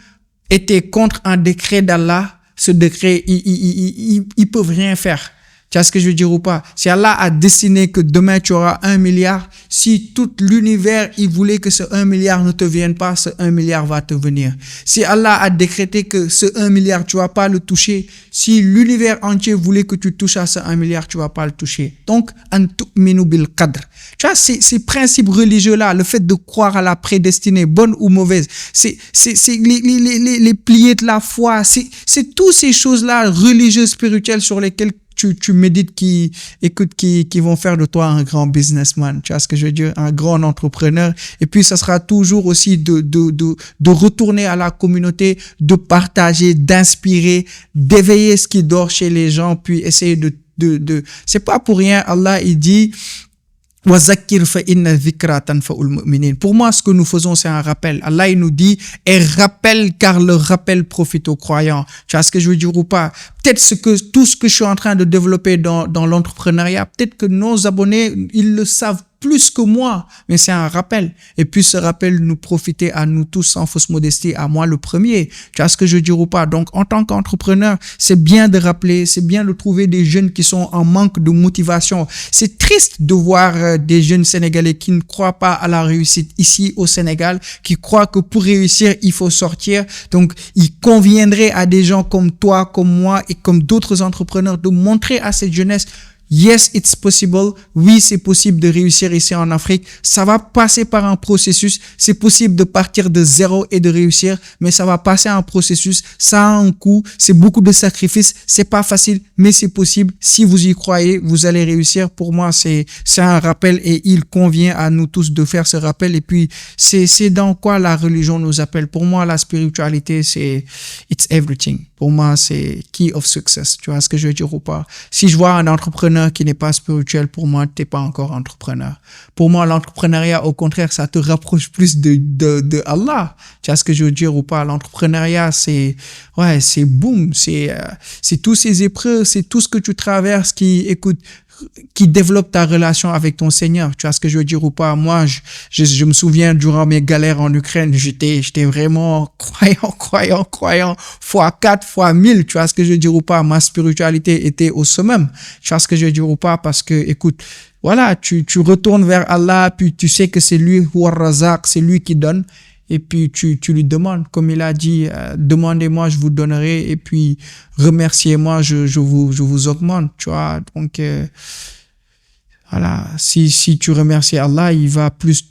était contre un décret d'Allah, ce décret, ils peuvent rien faire. Tu vois ce que je veux dire ou pas? Si Allah a destiné que demain tu auras 1 milliard, si tout l'univers, il voulait que ce 1 milliard ne te vienne pas, ce 1 milliard va te venir. Si Allah a décrété que ce 1 milliard, tu vas pas le toucher, si l'univers entier voulait que tu touches à ce 1 milliard, tu vas pas le toucher. Donc, an tu'minu bil qadr. Tu vois, ces principes religieux-là, le fait de croire à la prédestinée, bonne ou mauvaise, c'est les piliers de la foi, c'est toutes ces choses-là religieuses, spirituelles sur lesquelles tu médites qui vont faire de toi un grand businessman. Tu vois ce que je veux dire? Un grand entrepreneur. Et puis, ça sera toujours aussi de retourner à la communauté, de partager, d'inspirer, d'éveiller ce qui dort chez les gens, puis essayer c'est pas pour rien, Allah, il dit, pour moi, ce que nous faisons, c'est un rappel. Allah, il nous dit, et rappelle, car le rappel profite aux croyants. Tu vois ce que je veux dire ou pas? Peut-être tout ce que je suis en train de développer dans l'entrepreneuriat, peut-être que nos abonnés, ils le savent plus que moi, mais c'est un rappel. Et puis ce rappel nous profitait à nous tous sans fausse modestie, à moi le premier. Tu vois ce que je veux dire ou pas? Donc en tant qu'entrepreneur, c'est bien de rappeler, c'est bien de trouver des jeunes qui sont en manque de motivation. C'est triste de voir des jeunes Sénégalais qui ne croient pas à la réussite ici au Sénégal, qui croient que pour réussir, il faut sortir. Donc il conviendrait à des gens comme toi, comme moi et comme d'autres entrepreneurs de montrer à cette jeunesse: yes, it's possible. Oui, c'est possible de réussir ici en Afrique. Ça va passer par un processus. C'est possible de partir de zéro et de réussir, mais ça va passer un processus. Ça a un coût. C'est beaucoup de sacrifices. C'est pas facile, mais c'est possible. Si vous y croyez, vous allez réussir. Pour moi, c'est un rappel et il convient à nous tous de faire ce rappel. Et puis, c'est dans quoi la religion nous appelle. Pour moi, la spiritualité, it's everything. Pour moi, c'est key of success. Tu vois ce que je veux dire ou pas? Si je vois un entrepreneur qui n'est pas spirituel, pour moi, t'es pas encore entrepreneur. Pour moi, l'entrepreneuriat, au contraire, ça te rapproche plus de Allah. Tu vois ce que je veux dire ou pas? L'entrepreneuriat, c'est boom. C'est tous ces épreuves, c'est tout ce que tu traverses qui développe ta relation avec ton Seigneur. Tu vois ce que je veux dire ou pas? Moi, je me souviens, durant mes galères en Ukraine, j'étais vraiment croyant, fois 4, fois 1000. Tu vois ce que je veux dire ou pas? Ma spiritualité était au summum. Tu vois ce que je veux dire ou pas? Parce que, écoute, voilà, tu retournes vers Allah, puis tu sais que c'est lui, Huwa Razak, c'est lui qui donne. Et puis, tu lui demandes, comme il a dit, demandez-moi, je vous donnerai. Et puis, remerciez-moi, je vous augmente, tu vois. Donc, voilà, si tu remercies Allah, il va plus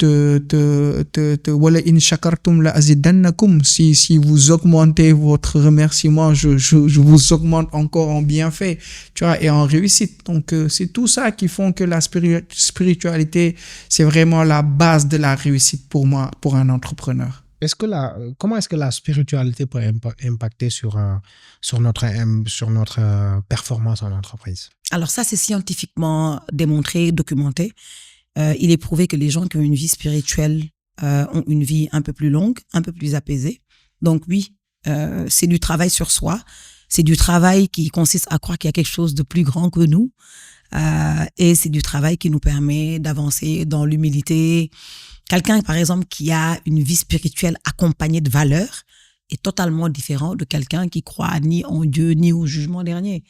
wala in shakartum la azidannakum. Si vous augmentez votre remerciement, je vous augmente encore en bienfait, tu vois, et en réussite. Donc, c'est tout ça qui font que la spiritualité, c'est vraiment la base de la réussite pour moi, pour un entrepreneur. Comment est-ce que la spiritualité peut impacter sur notre performance en entreprise? Alors ça, c'est scientifiquement démontré, documenté. Il est prouvé que les gens qui ont une vie spirituelle ont une vie un peu plus longue, un peu plus apaisée. Donc oui, c'est du travail sur soi. C'est du travail qui consiste à croire qu'il y a quelque chose de plus grand que nous. Et c'est du travail qui nous permet d'avancer dans l'humilité. Quelqu'un, par exemple, qui a une vie spirituelle accompagnée de valeurs est totalement différent de quelqu'un qui croit ni en Dieu, ni au jugement dernier.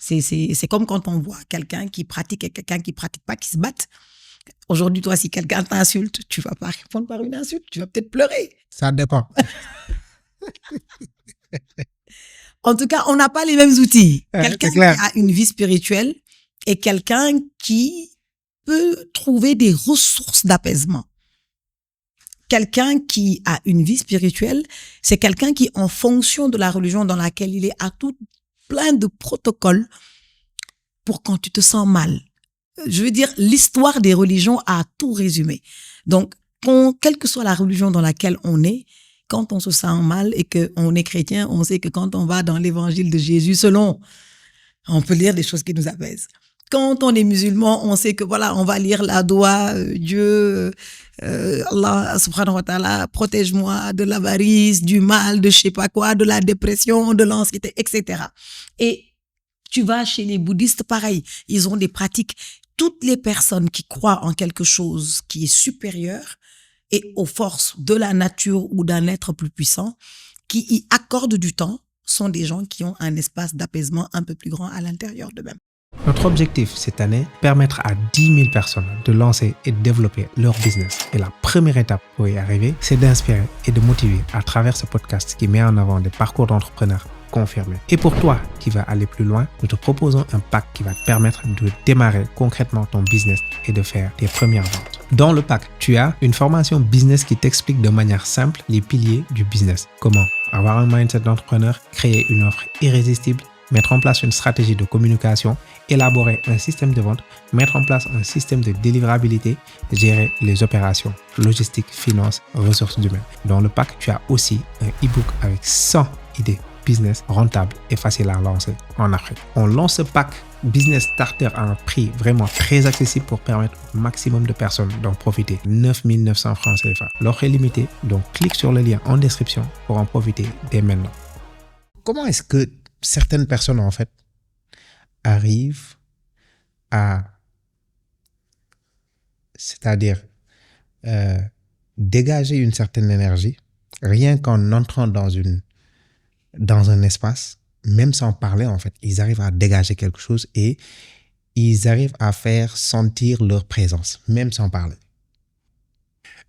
C'est comme quand on voit quelqu'un qui pratique et quelqu'un qui pratique pas, qui se battent. Aujourd'hui, toi, si quelqu'un t'insulte, tu vas pas répondre par une insulte, tu vas peut-être pleurer. Ça dépend. En tout cas, on n'a pas les mêmes outils. Quelqu'un qui a une vie spirituelle et quelqu'un qui peut trouver des ressources d'apaisement. Quelqu'un qui a une vie spirituelle, c'est quelqu'un qui, en fonction de la religion dans laquelle il est, a tout plein de protocoles pour quand tu te sens mal. Je veux dire, l'histoire des religions a tout résumé. Donc, quelle que soit la religion dans laquelle on est, quand on se sent mal et qu'on est chrétien, on sait que quand on va dans l'évangile de Jésus, selon On peut lire des choses qui nous apaisent. Quand on est musulman, on sait que voilà, on va lire la doua, Dieu, Allah subhanahu wa ta'ala, protège-moi de l'avarice, du mal, de je sais pas quoi, de la dépression, de l'anxiété, etc. Et tu vas chez les bouddhistes, pareil, ils ont des pratiques. Toutes les personnes qui croient en quelque chose qui est supérieur et aux forces de la nature ou d'un être plus puissant, qui y accordent du temps, sont des gens qui ont un espace d'apaisement un peu plus grand à l'intérieur d'eux-mêmes. Notre objectif cette année, permettre à 10 000 personnes de lancer et de développer leur business. Et la première étape pour y arriver, c'est d'inspirer et de motiver à travers ce podcast qui met en avant des parcours d'entrepreneurs confirmés. Et pour toi qui vas aller plus loin, nous te proposons un pack qui va te permettre de démarrer concrètement ton business et de faire tes premières ventes. Dans le pack, tu as une formation business qui t'explique de manière simple les piliers du business. Comment avoir un mindset d'entrepreneur, créer une offre irrésistible, mettre en place une stratégie de communication, élaborer un système de vente, mettre en place un système de délivrabilité, gérer les opérations, logistique, finance, ressources humaines. Dans le pack, tu as aussi un e-book avec 100 idées business rentables et faciles à lancer en Afrique. On lance ce pack Business Starter à un prix vraiment très accessible pour permettre au maximum de personnes d'en profiter. 9 900 francs CFA. L'offre est limitée, donc clique sur le lien en description pour en profiter dès maintenant. Comment est-ce que certaines personnes, en fait, arrivent à, c'est-à-dire, dégager une certaine énergie, rien qu'en entrant dans un espace, même sans parler, en fait, ils arrivent à dégager quelque chose et ils arrivent à faire sentir leur présence, même sans parler.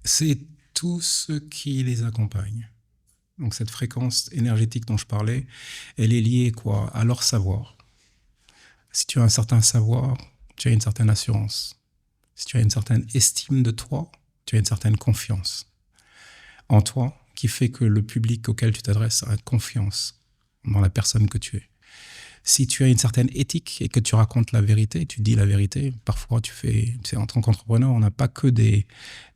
C'est tout ce qui les accompagne. Donc cette fréquence énergétique dont je parlais, elle est liée quoi? À leur savoir. Si tu as un certain savoir, tu as une certaine assurance. Si tu as une certaine estime de toi, tu as une certaine confiance en toi, qui fait que le public auquel tu t'adresses a confiance dans la personne que tu es. Si tu as une certaine éthique et que tu racontes la vérité, tu dis la vérité, parfois en tant qu'entrepreneur, on n'a pas que des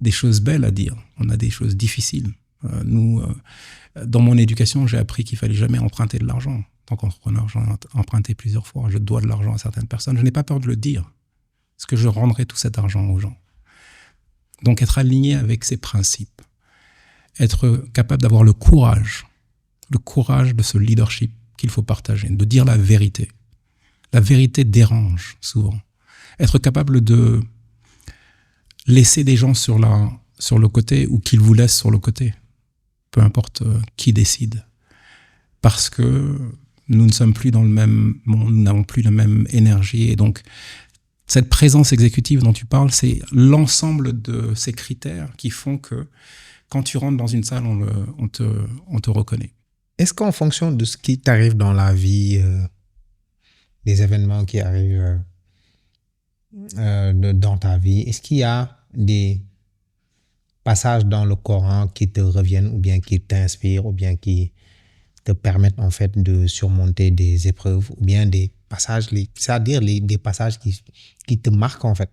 choses belles à dire, on a des choses difficiles. Dans mon éducation, j'ai appris qu'il fallait jamais emprunter de l'argent. En tant qu'entrepreneur, j'en ai emprunté plusieurs fois. Je dois de l'argent à certaines personnes. Je n'ai pas peur de le dire, parce que je rendrai tout cet argent aux gens. Donc, être aligné avec ses principes, être capable d'avoir le courage de ce leadership qu'il faut partager, de dire la vérité. La vérité dérange souvent. Être capable de laisser des gens sur le côté ou qu'ils vous laissent sur le côté. Peu importe qui décide. Parce que nous ne sommes plus dans le même monde, nous n'avons plus la même énergie. Et donc, cette présence exécutive dont tu parles, c'est l'ensemble de ces critères qui font que quand tu rentres dans une salle, on te reconnaît. Est-ce qu'en fonction de ce qui t'arrive dans la vie, des événements qui arrivent dans ta vie, est-ce qu'il y a des passages dans le Coran qui te reviennent ou bien qui t'inspirent ou bien qui te permettent en fait de surmonter des épreuves ou bien des passages, c'est-à-dire des passages qui te marquent en fait.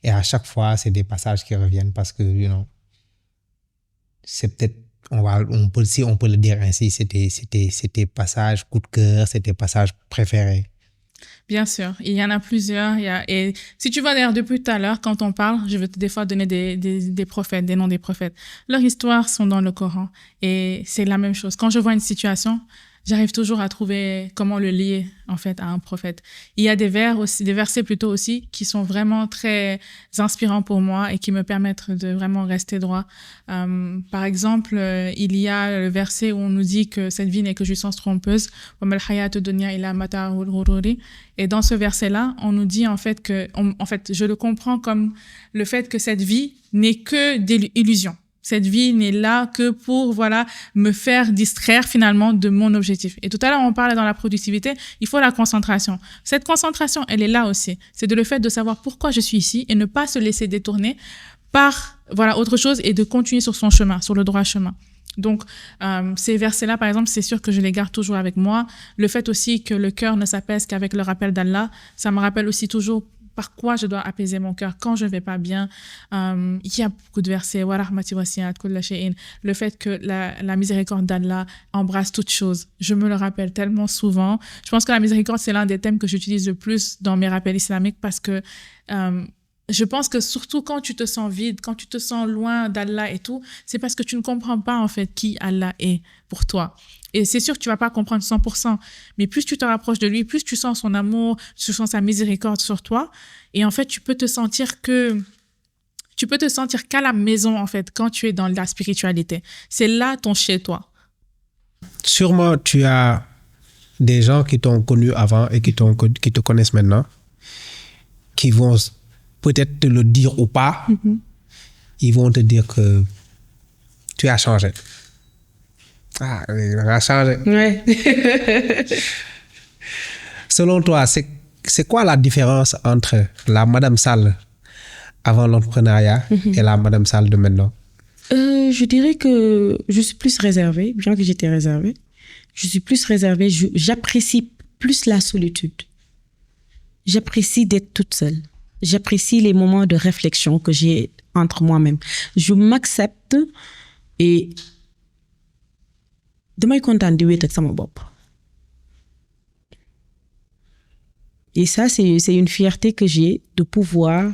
Et à chaque fois, c'est des passages qui reviennent parce que, c'est peut-être, on peut le dire ainsi, c'était passages coup de cœur, c'était passages préférés. Bien sûr, il y en a plusieurs. Et si tu vois d'ailleurs depuis tout à l'heure, quand on parle, je vais des fois donner des prophètes, des noms des prophètes. Leurs histoires sont dans le Coran et c'est la même chose. Quand je vois une situation, j'arrive toujours à trouver comment le lier en fait à un prophète. Il y a des versets plutôt aussi qui sont vraiment très inspirants pour moi et qui me permettent de vraiment rester droit. Par exemple, il y a le verset où on nous dit que cette vie n'est que jouissance trompeuse. Et dans ce verset-là, on nous dit en fait je le comprends comme le fait que cette vie n'est que des illusions. Cette vie n'est là que pour, me faire distraire finalement de mon objectif. Et tout à l'heure, on parlait dans la productivité, il faut la concentration. Cette concentration, elle est là aussi. C'est le fait de savoir pourquoi je suis ici et ne pas se laisser détourner par, autre chose et de continuer sur son chemin, sur le droit chemin. Donc, ces versets-là, par exemple, c'est sûr que je les garde toujours avec moi. Le fait aussi que le cœur ne s'apaise qu'avec le rappel d'Allah, ça me rappelle aussi toujours par quoi je dois apaiser mon cœur quand je vais pas bien. Il y a beaucoup de versets. Wa rahmati wasi'at kulla shay'in. Le fait que la miséricorde d'Allah embrasse toutes choses. Je me le rappelle tellement souvent. Je pense que la miséricorde, c'est l'un des thèmes que j'utilise le plus dans mes rappels islamiques parce que je pense que surtout quand tu te sens vide, quand tu te sens loin d'Allah et tout, c'est parce que tu ne comprends pas en fait qui Allah est pour toi. Et c'est sûr que tu vas pas comprendre 100%, mais plus tu te rapproches de lui, plus tu sens son amour, tu sens sa miséricorde sur toi, et en fait tu peux te sentir qu'à la maison en fait quand tu es dans la spiritualité. C'est là ton chez toi. Sûrement, tu as des gens qui t'ont connu avant et qui te connaissent maintenant, qui vont peut-être te le dire ou pas. Ils vont te dire que tu as changé. Ah, tu as changé. Ouais. Selon toi, c'est quoi la différence entre la Madame Sall avant l'entrepreneuriat et la Madame Sall de maintenant? Je dirais que je suis plus réservée, bien que j'étais réservée. Je suis plus réservée, j'apprécie plus la solitude. J'apprécie d'être toute seule. J'apprécie les moments de réflexion que j'ai entre moi-même. Je m'accepte et damay kontaan di wéet ak sama bopp. Et ça, c'est une fierté que j'ai de pouvoir...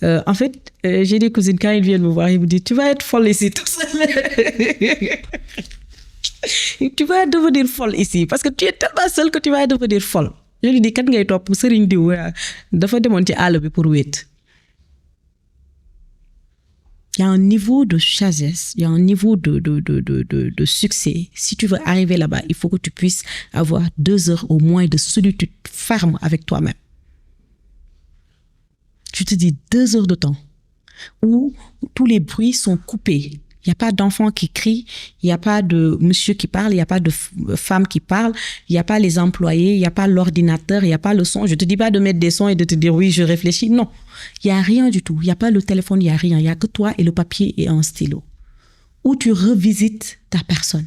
en fait, j'ai des cousines, quand ils viennent me voir, ils me disent « Tu vas être folle ici, tout seul. Tu vas devenir folle ici, parce que tu es tellement seule que tu vas devenir folle. » Je lui dis « Kan ngay topp sëriñ diw dafa demoon ci àll bi pour wéet. » Il y a un niveau de sagesse, il y a un niveau de succès. Si tu veux arriver là-bas, il faut que tu puisses avoir 2 heures au moins de solitude ferme avec toi-même. Tu te dis 2 heures de temps où tous les bruits sont coupés. Il n'y a pas d'enfant qui crie, il n'y a pas de monsieur qui parle, il n'y a pas de femme qui parle, il n'y a pas les employés, il n'y a pas l'ordinateur, il n'y a pas le son. Je ne te dis pas de mettre des sons et de te dire oui, je réfléchis. Non, il n'y a rien du tout. Il n'y a pas le téléphone, il n'y a rien. Il n'y a que toi et le papier et un stylo. Où tu revisites ta personne.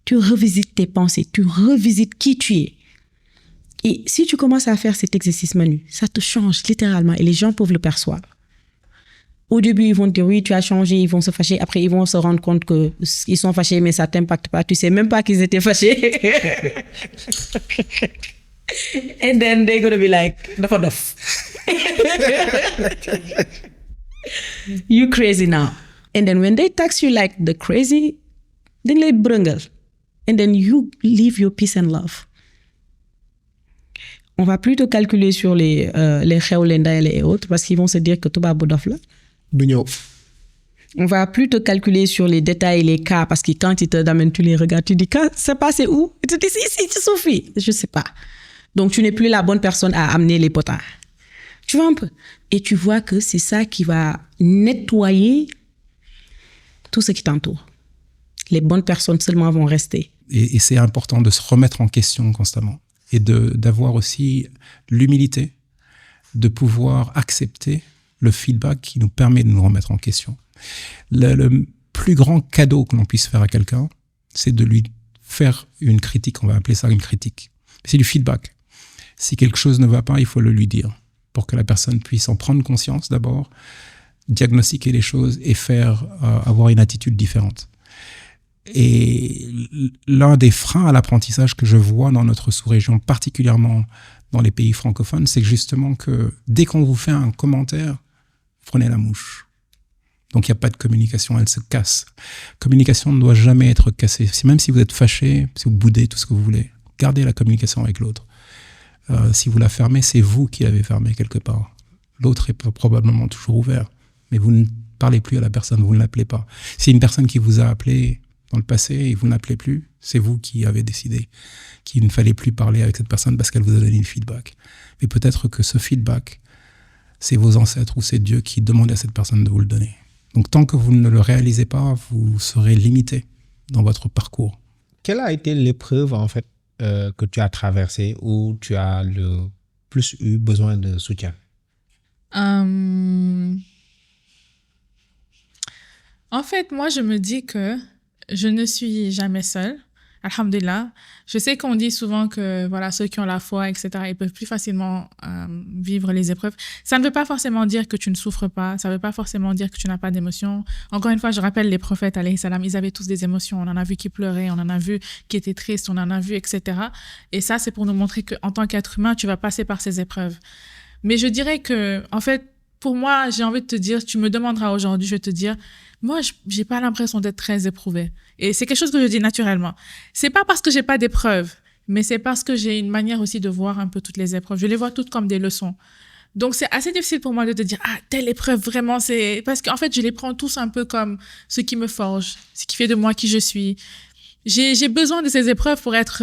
Tu revisites tes pensées. Tu revisites qui tu es. Et si tu commences à faire cet exercice, Manu, ça te change littéralement et les gens peuvent le percevoir. Au début, ils vont te dire oui, tu as changé, ils vont se fâcher. Après, ils vont se rendre compte qu'ils sont fâchés, mais ça ne t'impacte pas. Tu ne sais même pas qu'ils étaient fâchés. And then they're going to be like, dafa dof. You crazy now. And then when they text you like the crazy, then they brungle. And then you live your peace and love. On va plutôt calculer sur les xew, les ndayale et autres parce qu'ils vont se dire que tout va dof là. On va plutôt calculer sur les détails, les cas, parce que quand ils te amènent, tu les regardes, tu dis, c'est passé où? Et tu dis, si, tu souffres. Je sais pas. Donc, tu n'es plus la bonne personne à amener les potards. Tu vois un peu? Et tu vois que c'est ça qui va nettoyer tout ce qui t'entoure. Les bonnes personnes seulement vont rester. Et c'est important de se remettre en question constamment et d'avoir aussi l'humilité de pouvoir accepter le feedback qui nous permet de nous remettre en question. Le plus grand cadeau que l'on puisse faire à quelqu'un, c'est de lui faire une critique, on va appeler ça une critique. C'est du feedback. Si quelque chose ne va pas, il faut le lui dire pour que la personne puisse en prendre conscience d'abord, diagnostiquer les choses et avoir une attitude différente. Et l'un des freins à l'apprentissage que je vois dans notre sous-région, particulièrement dans les pays francophones, c'est justement que dès qu'on vous fait un commentaire, prenez la mouche. Donc il n'y a pas de communication, elle se casse. Communication ne doit jamais être cassée. Même si vous êtes fâché, si vous boudez, tout ce que vous voulez, gardez la communication avec l'autre. Si vous la fermez, c'est vous qui l'avez fermée quelque part. L'autre est probablement toujours ouvert, mais vous ne parlez plus à la personne, vous ne l'appelez pas. Si une personne qui vous a appelé dans le passé et vous n'appelez plus, c'est vous qui avez décidé qu'il ne fallait plus parler avec cette personne parce qu'elle vous a donné le feedback. Mais peut-être que ce feedback, c'est vos ancêtres ou c'est Dieu qui demande à cette personne de vous le donner. Donc tant que vous ne le réalisez pas, vous serez limité dans votre parcours. Quelle a été l'épreuve en fait que tu as traversée où tu as le plus eu besoin de soutien? En fait, moi, je me dis que je ne suis jamais seule. Alhamdulillah. Je sais qu'on dit souvent que voilà, ceux qui ont la foi, etc., ils peuvent plus facilement vivre les épreuves. Ça ne veut pas forcément dire que tu ne souffres pas. Ça ne veut pas forcément dire que tu n'as pas d'émotions. Encore une fois, je rappelle les prophètes, alayhi salam, ils avaient tous des émotions. On en a vu qui pleuraient, on en a vu qui étaient tristes, on en a vu, etc. Et ça, c'est pour nous montrer qu'en tant qu'être humain, tu vas passer par ces épreuves. Mais je dirais que, en fait, pour moi, j'ai envie de te dire, tu me demanderas aujourd'hui, je vais te dire, moi, j'ai pas l'impression d'être très éprouvée. Et c'est quelque chose que je dis naturellement. C'est pas parce que j'ai pas d'épreuves, mais c'est parce que j'ai une manière aussi de voir un peu toutes les épreuves. Je les vois toutes comme des leçons. Donc, c'est assez difficile pour moi de te dire, ah, telle épreuve, vraiment, c'est... Parce qu'en fait, je les prends tous un peu comme ce qui me forge, ce qui fait de moi qui je suis. J'ai besoin de ces épreuves pour être,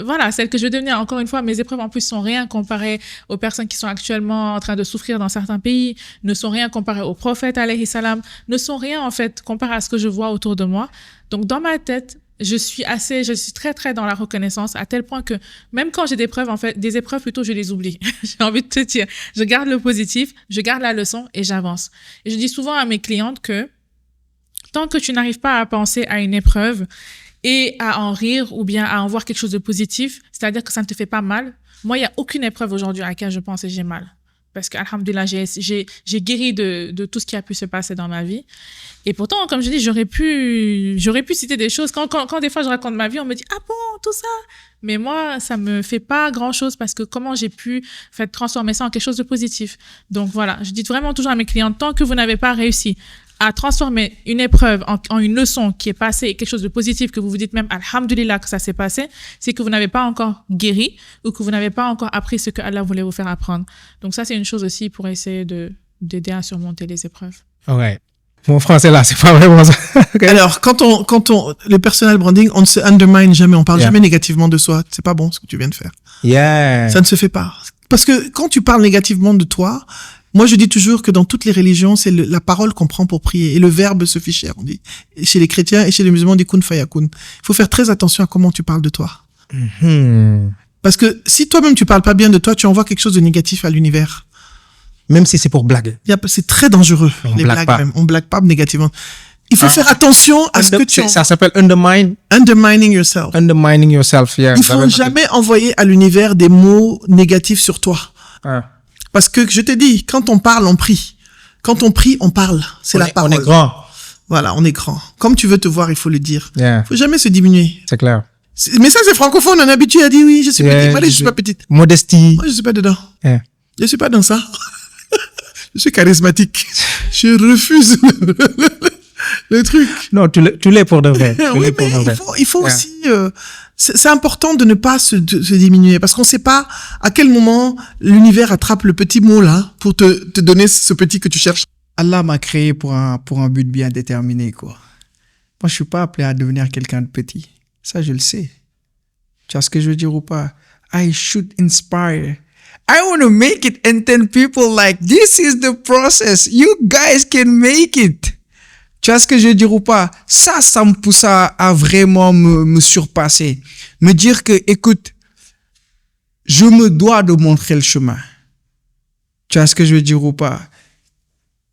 voilà, celle que je veux devenir. Encore une fois, mes épreuves en plus sont rien comparées aux personnes qui sont actuellement en train de souffrir dans certains pays, ne sont rien comparées aux prophètes, alayhi salam, ne sont rien en fait comparé à ce que je vois autour de moi. Donc dans ma tête, je suis très très dans la reconnaissance à tel point que même quand j'ai des épreuves plutôt, je les oublie. J'ai envie de te dire, je garde le positif, je garde la leçon et j'avance. Et je dis souvent à mes clientes que tant que tu n'arrives pas à penser à une épreuve et à en rire ou bien à en voir quelque chose de positif, c'est-à-dire que ça ne te fait pas mal. Moi, il n'y a aucune épreuve aujourd'hui à laquelle je pense et j'ai mal. Parce qu'alhamdoulilah, j'ai guéri de tout ce qui a pu se passer dans ma vie. Et pourtant, comme je dis, j'aurais pu citer des choses. Quand des fois je raconte ma vie, on me dit « Ah bon, tout ça ?» Mais moi, ça me fait pas grand-chose parce que comment j'ai pu transformer ça en quelque chose de positif. Donc voilà, je dis vraiment toujours à mes clients, tant que vous n'avez pas réussi à transformer une épreuve en une leçon qui est passée et quelque chose de positif que vous vous dites même alhamdoulilah que ça s'est passé, c'est que vous n'avez pas encore guéri ou que vous n'avez pas encore appris ce que Allah voulait vous faire apprendre. Donc ça, c'est une chose aussi pour essayer d'aider à surmonter les épreuves. Ouais. Mon français là, c'est pas vraiment ça. Okay. Alors, quand on, le personal branding, on ne se undermine jamais, on parle jamais négativement de soi. C'est pas bon ce que tu viens de faire. Ça ne se fait pas. Parce que quand tu parles négativement de toi, moi, je dis toujours que dans toutes les religions, c'est la parole qu'on prend pour prier. Et le verbe se fait cher, on dit. Et chez les chrétiens et chez les musulmans, on dit kun fayakun. Il faut faire très attention à comment tu parles de toi. Parce que si toi-même tu parles pas bien de toi, tu envoies quelque chose de négatif à l'univers. Même si c'est pour blague. C'est très dangereux. Les blagues même. On blague pas négativement. Il faut faire attention à ce que tu... Ça s'appelle undermining yourself. Undermining yourself, yeah. Il faut jamais envoyer à l'univers des mots négatifs sur toi. Parce que je t'ai dit, quand on parle, on prie. Quand on prie, on parle. C'est la parole. On est grand. Voilà, on est grand. Comme tu veux te voir, il faut le dire. Yeah. Faut jamais se diminuer. C'est clair. Mais ça, c'est francophone. On est habitué à dire oui, je suis petite. Allez, je suis pas petite. Modestie. Moi, je suis pas dedans. Yeah. Je suis pas dans ça. Je suis charismatique. Je refuse le truc. Non, tu l'es pour de vrai. Oui, mais il faut aussi... c'est important de ne pas se diminuer parce qu'on sait pas à quel moment l'univers attrape le petit mot là pour te donner ce petit que tu cherches. Allah m'a créé pour un but bien déterminé, quoi. Moi, je suis pas appelé à devenir quelqu'un de petit. Ça, je le sais. Tu vois ce que je veux dire ou pas? I should inspire. I want to make it and tell people like, this is the process. You guys can make it. Tu vois ce que je veux dire ou pas? Ça me pousse à vraiment me surpasser. Me dire que, écoute, je me dois de montrer le chemin. Tu vois ce que je veux dire ou pas?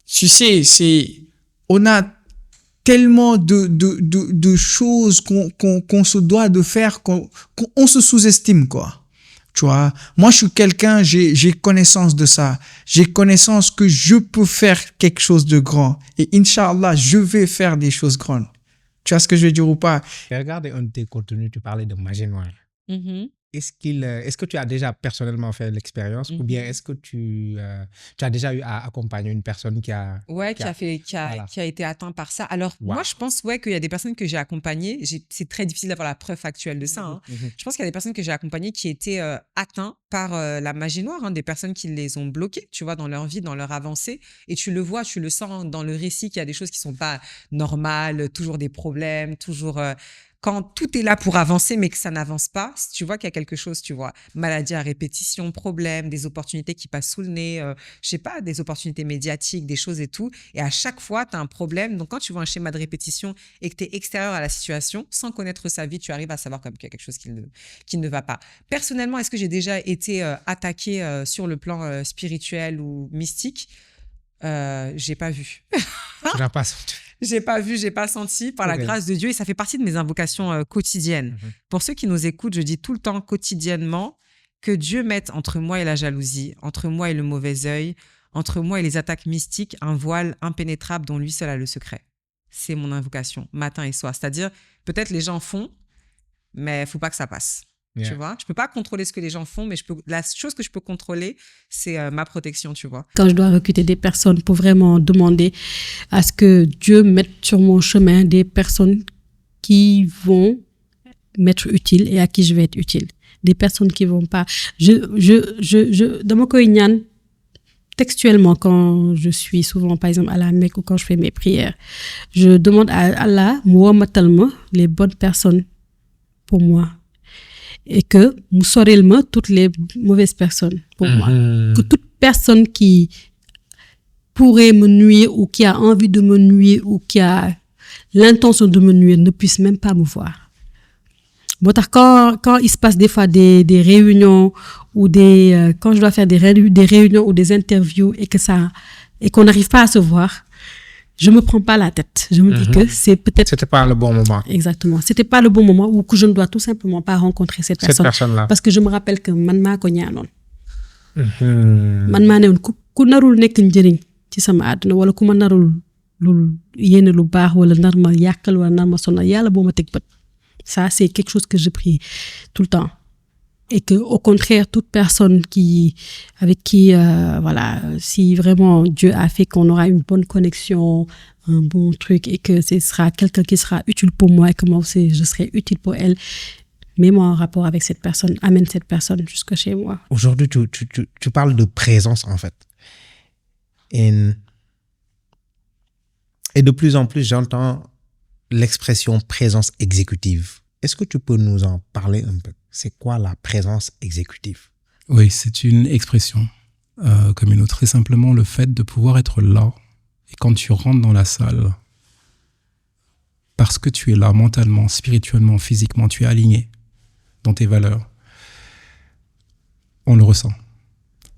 Tu sais, on a tellement de choses qu'on se doit de faire qu'on se sous-estime, quoi. Tu vois, moi, je suis quelqu'un, j'ai connaissance de ça. J'ai connaissance que je peux faire quelque chose de grand. Et Inch'Allah, je vais faire des choses grandes. Tu vois ce que je veux dire ou pas? Regarde un de tes contenus, tu parlais de magie noire. Est-ce que tu as déjà personnellement fait l'expérience ou bien est-ce que tu as déjà eu à accompagner une personne qui a été atteinte par ça? Alors, moi, je pense qu'il y a des personnes que j'ai accompagnées. C'est très difficile d'avoir la preuve actuelle de ça. Hein. Je pense qu'il y a des personnes que j'ai accompagnées qui étaient atteintes par la magie noire, hein, des personnes qui les ont bloquées, tu vois, dans leur vie, dans leur avancée. Et tu le vois, tu le sens dans le récit qu'il y a des choses qui ne sont pas normales, toujours des problèmes, toujours... quand tout est là pour avancer, mais que ça n'avance pas, tu vois qu'il y a quelque chose, tu vois, maladie à répétition, problème, des opportunités qui passent sous le nez, je sais pas, des opportunités médiatiques, des choses et tout. Et à chaque fois, tu as un problème. Donc, quand tu vois un schéma de répétition et que tu es extérieur à la situation, sans connaître sa vie, tu arrives à savoir qu'il y a quelque chose qui ne va pas. Personnellement, est-ce que j'ai déjà été attaquée sur le plan spirituel ou mystique? J'ai pas vu. Tu n'as pas... j'ai pas vu, j'ai pas senti par la grâce de Dieu et ça fait partie de mes invocations quotidiennes. Pour ceux qui nous écoutent, je dis tout le temps quotidiennement que Dieu mette entre moi et la jalousie, entre moi et le mauvais œil, entre moi et les attaques mystiques, un voile impénétrable dont lui seul a le secret. C'est mon invocation, matin et soir. C'est-à-dire, peut-être les gens font, mais il faut pas que ça passe. Tu vois, je peux pas contrôler ce que les gens font, mais la chose que je peux contrôler, c'est ma protection, tu vois. Quand je dois recruter des personnes pour vraiment demander à ce que Dieu mette sur mon chemin des personnes qui vont m'être utiles et à qui je vais être utile. Des personnes qui vont pas. Dans mon koïnian, textuellement, quand je suis souvent, par exemple, à la Mecque ou quand je fais mes prières, je demande à Allah, les bonnes personnes pour moi. Et que nous sorelma toutes les mauvaises personnes pour moi. Que toute personne qui pourrait me nuire ou qui a envie de me nuire ou qui a l'intention de me nuire ne puisse même pas me voir. Bon, quand il se passe des fois des réunions ou quand je dois faire des réunions ou des interviews et qu'on n'arrive pas à se voir, je me prends pas la tête. Je me dis que c'est peut-être... C'était pas le bon moment. Exactement. C'était pas le bon moment ou que je ne dois tout simplement pas rencontrer cette personne-là. Parce que je me rappelle que man maa ko ñaanoon. Man maa ne woon ku narul nekk njëriñ ci sama àdduna wala ku ma narul yéene lu baax wala nar ma yàqal wala nar ma sonal yàlla boo ma teg bët. Ça, c'est quelque chose que je prie tout le temps. Et que, au contraire, toute personne avec qui, si vraiment Dieu a fait qu'on aura une bonne connexion, un bon truc, et que ce sera quelqu'un qui sera utile pour moi et que moi aussi je serai utile pour elle, mets-moi en rapport avec cette personne, amène cette personne jusque chez moi. Aujourd'hui, tu parles de présence, en fait. Et de plus en plus, j'entends l'expression présence exécutive. Est-ce que tu peux nous en parler un peu? C'est quoi la présence exécutive? Oui, c'est une expression comme une autre. Très simplement, le fait de pouvoir être là. Et quand tu rentres dans la salle, parce que tu es là mentalement, spirituellement, physiquement, tu es aligné dans tes valeurs, on le ressent.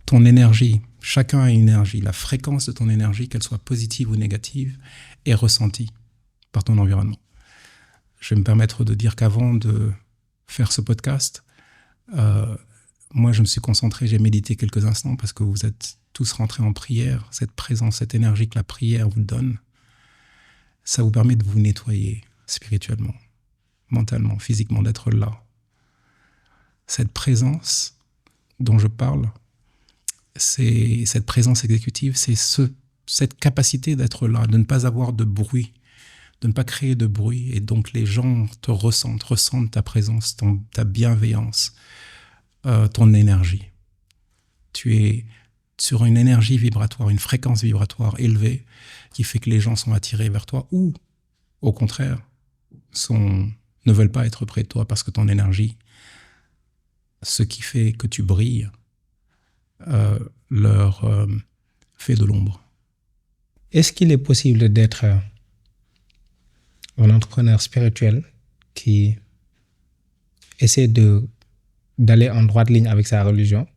Ton énergie, chacun a une énergie. La fréquence de ton énergie, qu'elle soit positive ou négative, est ressentie par ton environnement. Je vais me permettre de dire qu'avant de faire ce podcast, moi je me suis concentré, j'ai médité quelques instants parce que vous êtes tous rentrés en prière. Cette présence, cette énergie que la prière vous donne, ça vous permet de vous nettoyer spirituellement, mentalement, physiquement, d'être là. Cette présence dont je parle, c'est cette présence exécutive, c'est cette capacité d'être là, de ne pas avoir de bruit, de ne pas créer de bruit, et donc les gens te ressentent ta présence, ta bienveillance, ton énergie. Tu es sur une énergie vibratoire, une fréquence vibratoire élevée qui fait que les gens sont attirés vers toi ou, au contraire, ne veulent pas être près de toi parce que ton énergie, ce qui fait que tu brilles, leur fait de l'ombre. Est-ce qu'il est possible d'être un entrepreneur spirituel qui essaie d'aller en droite ligne avec sa religion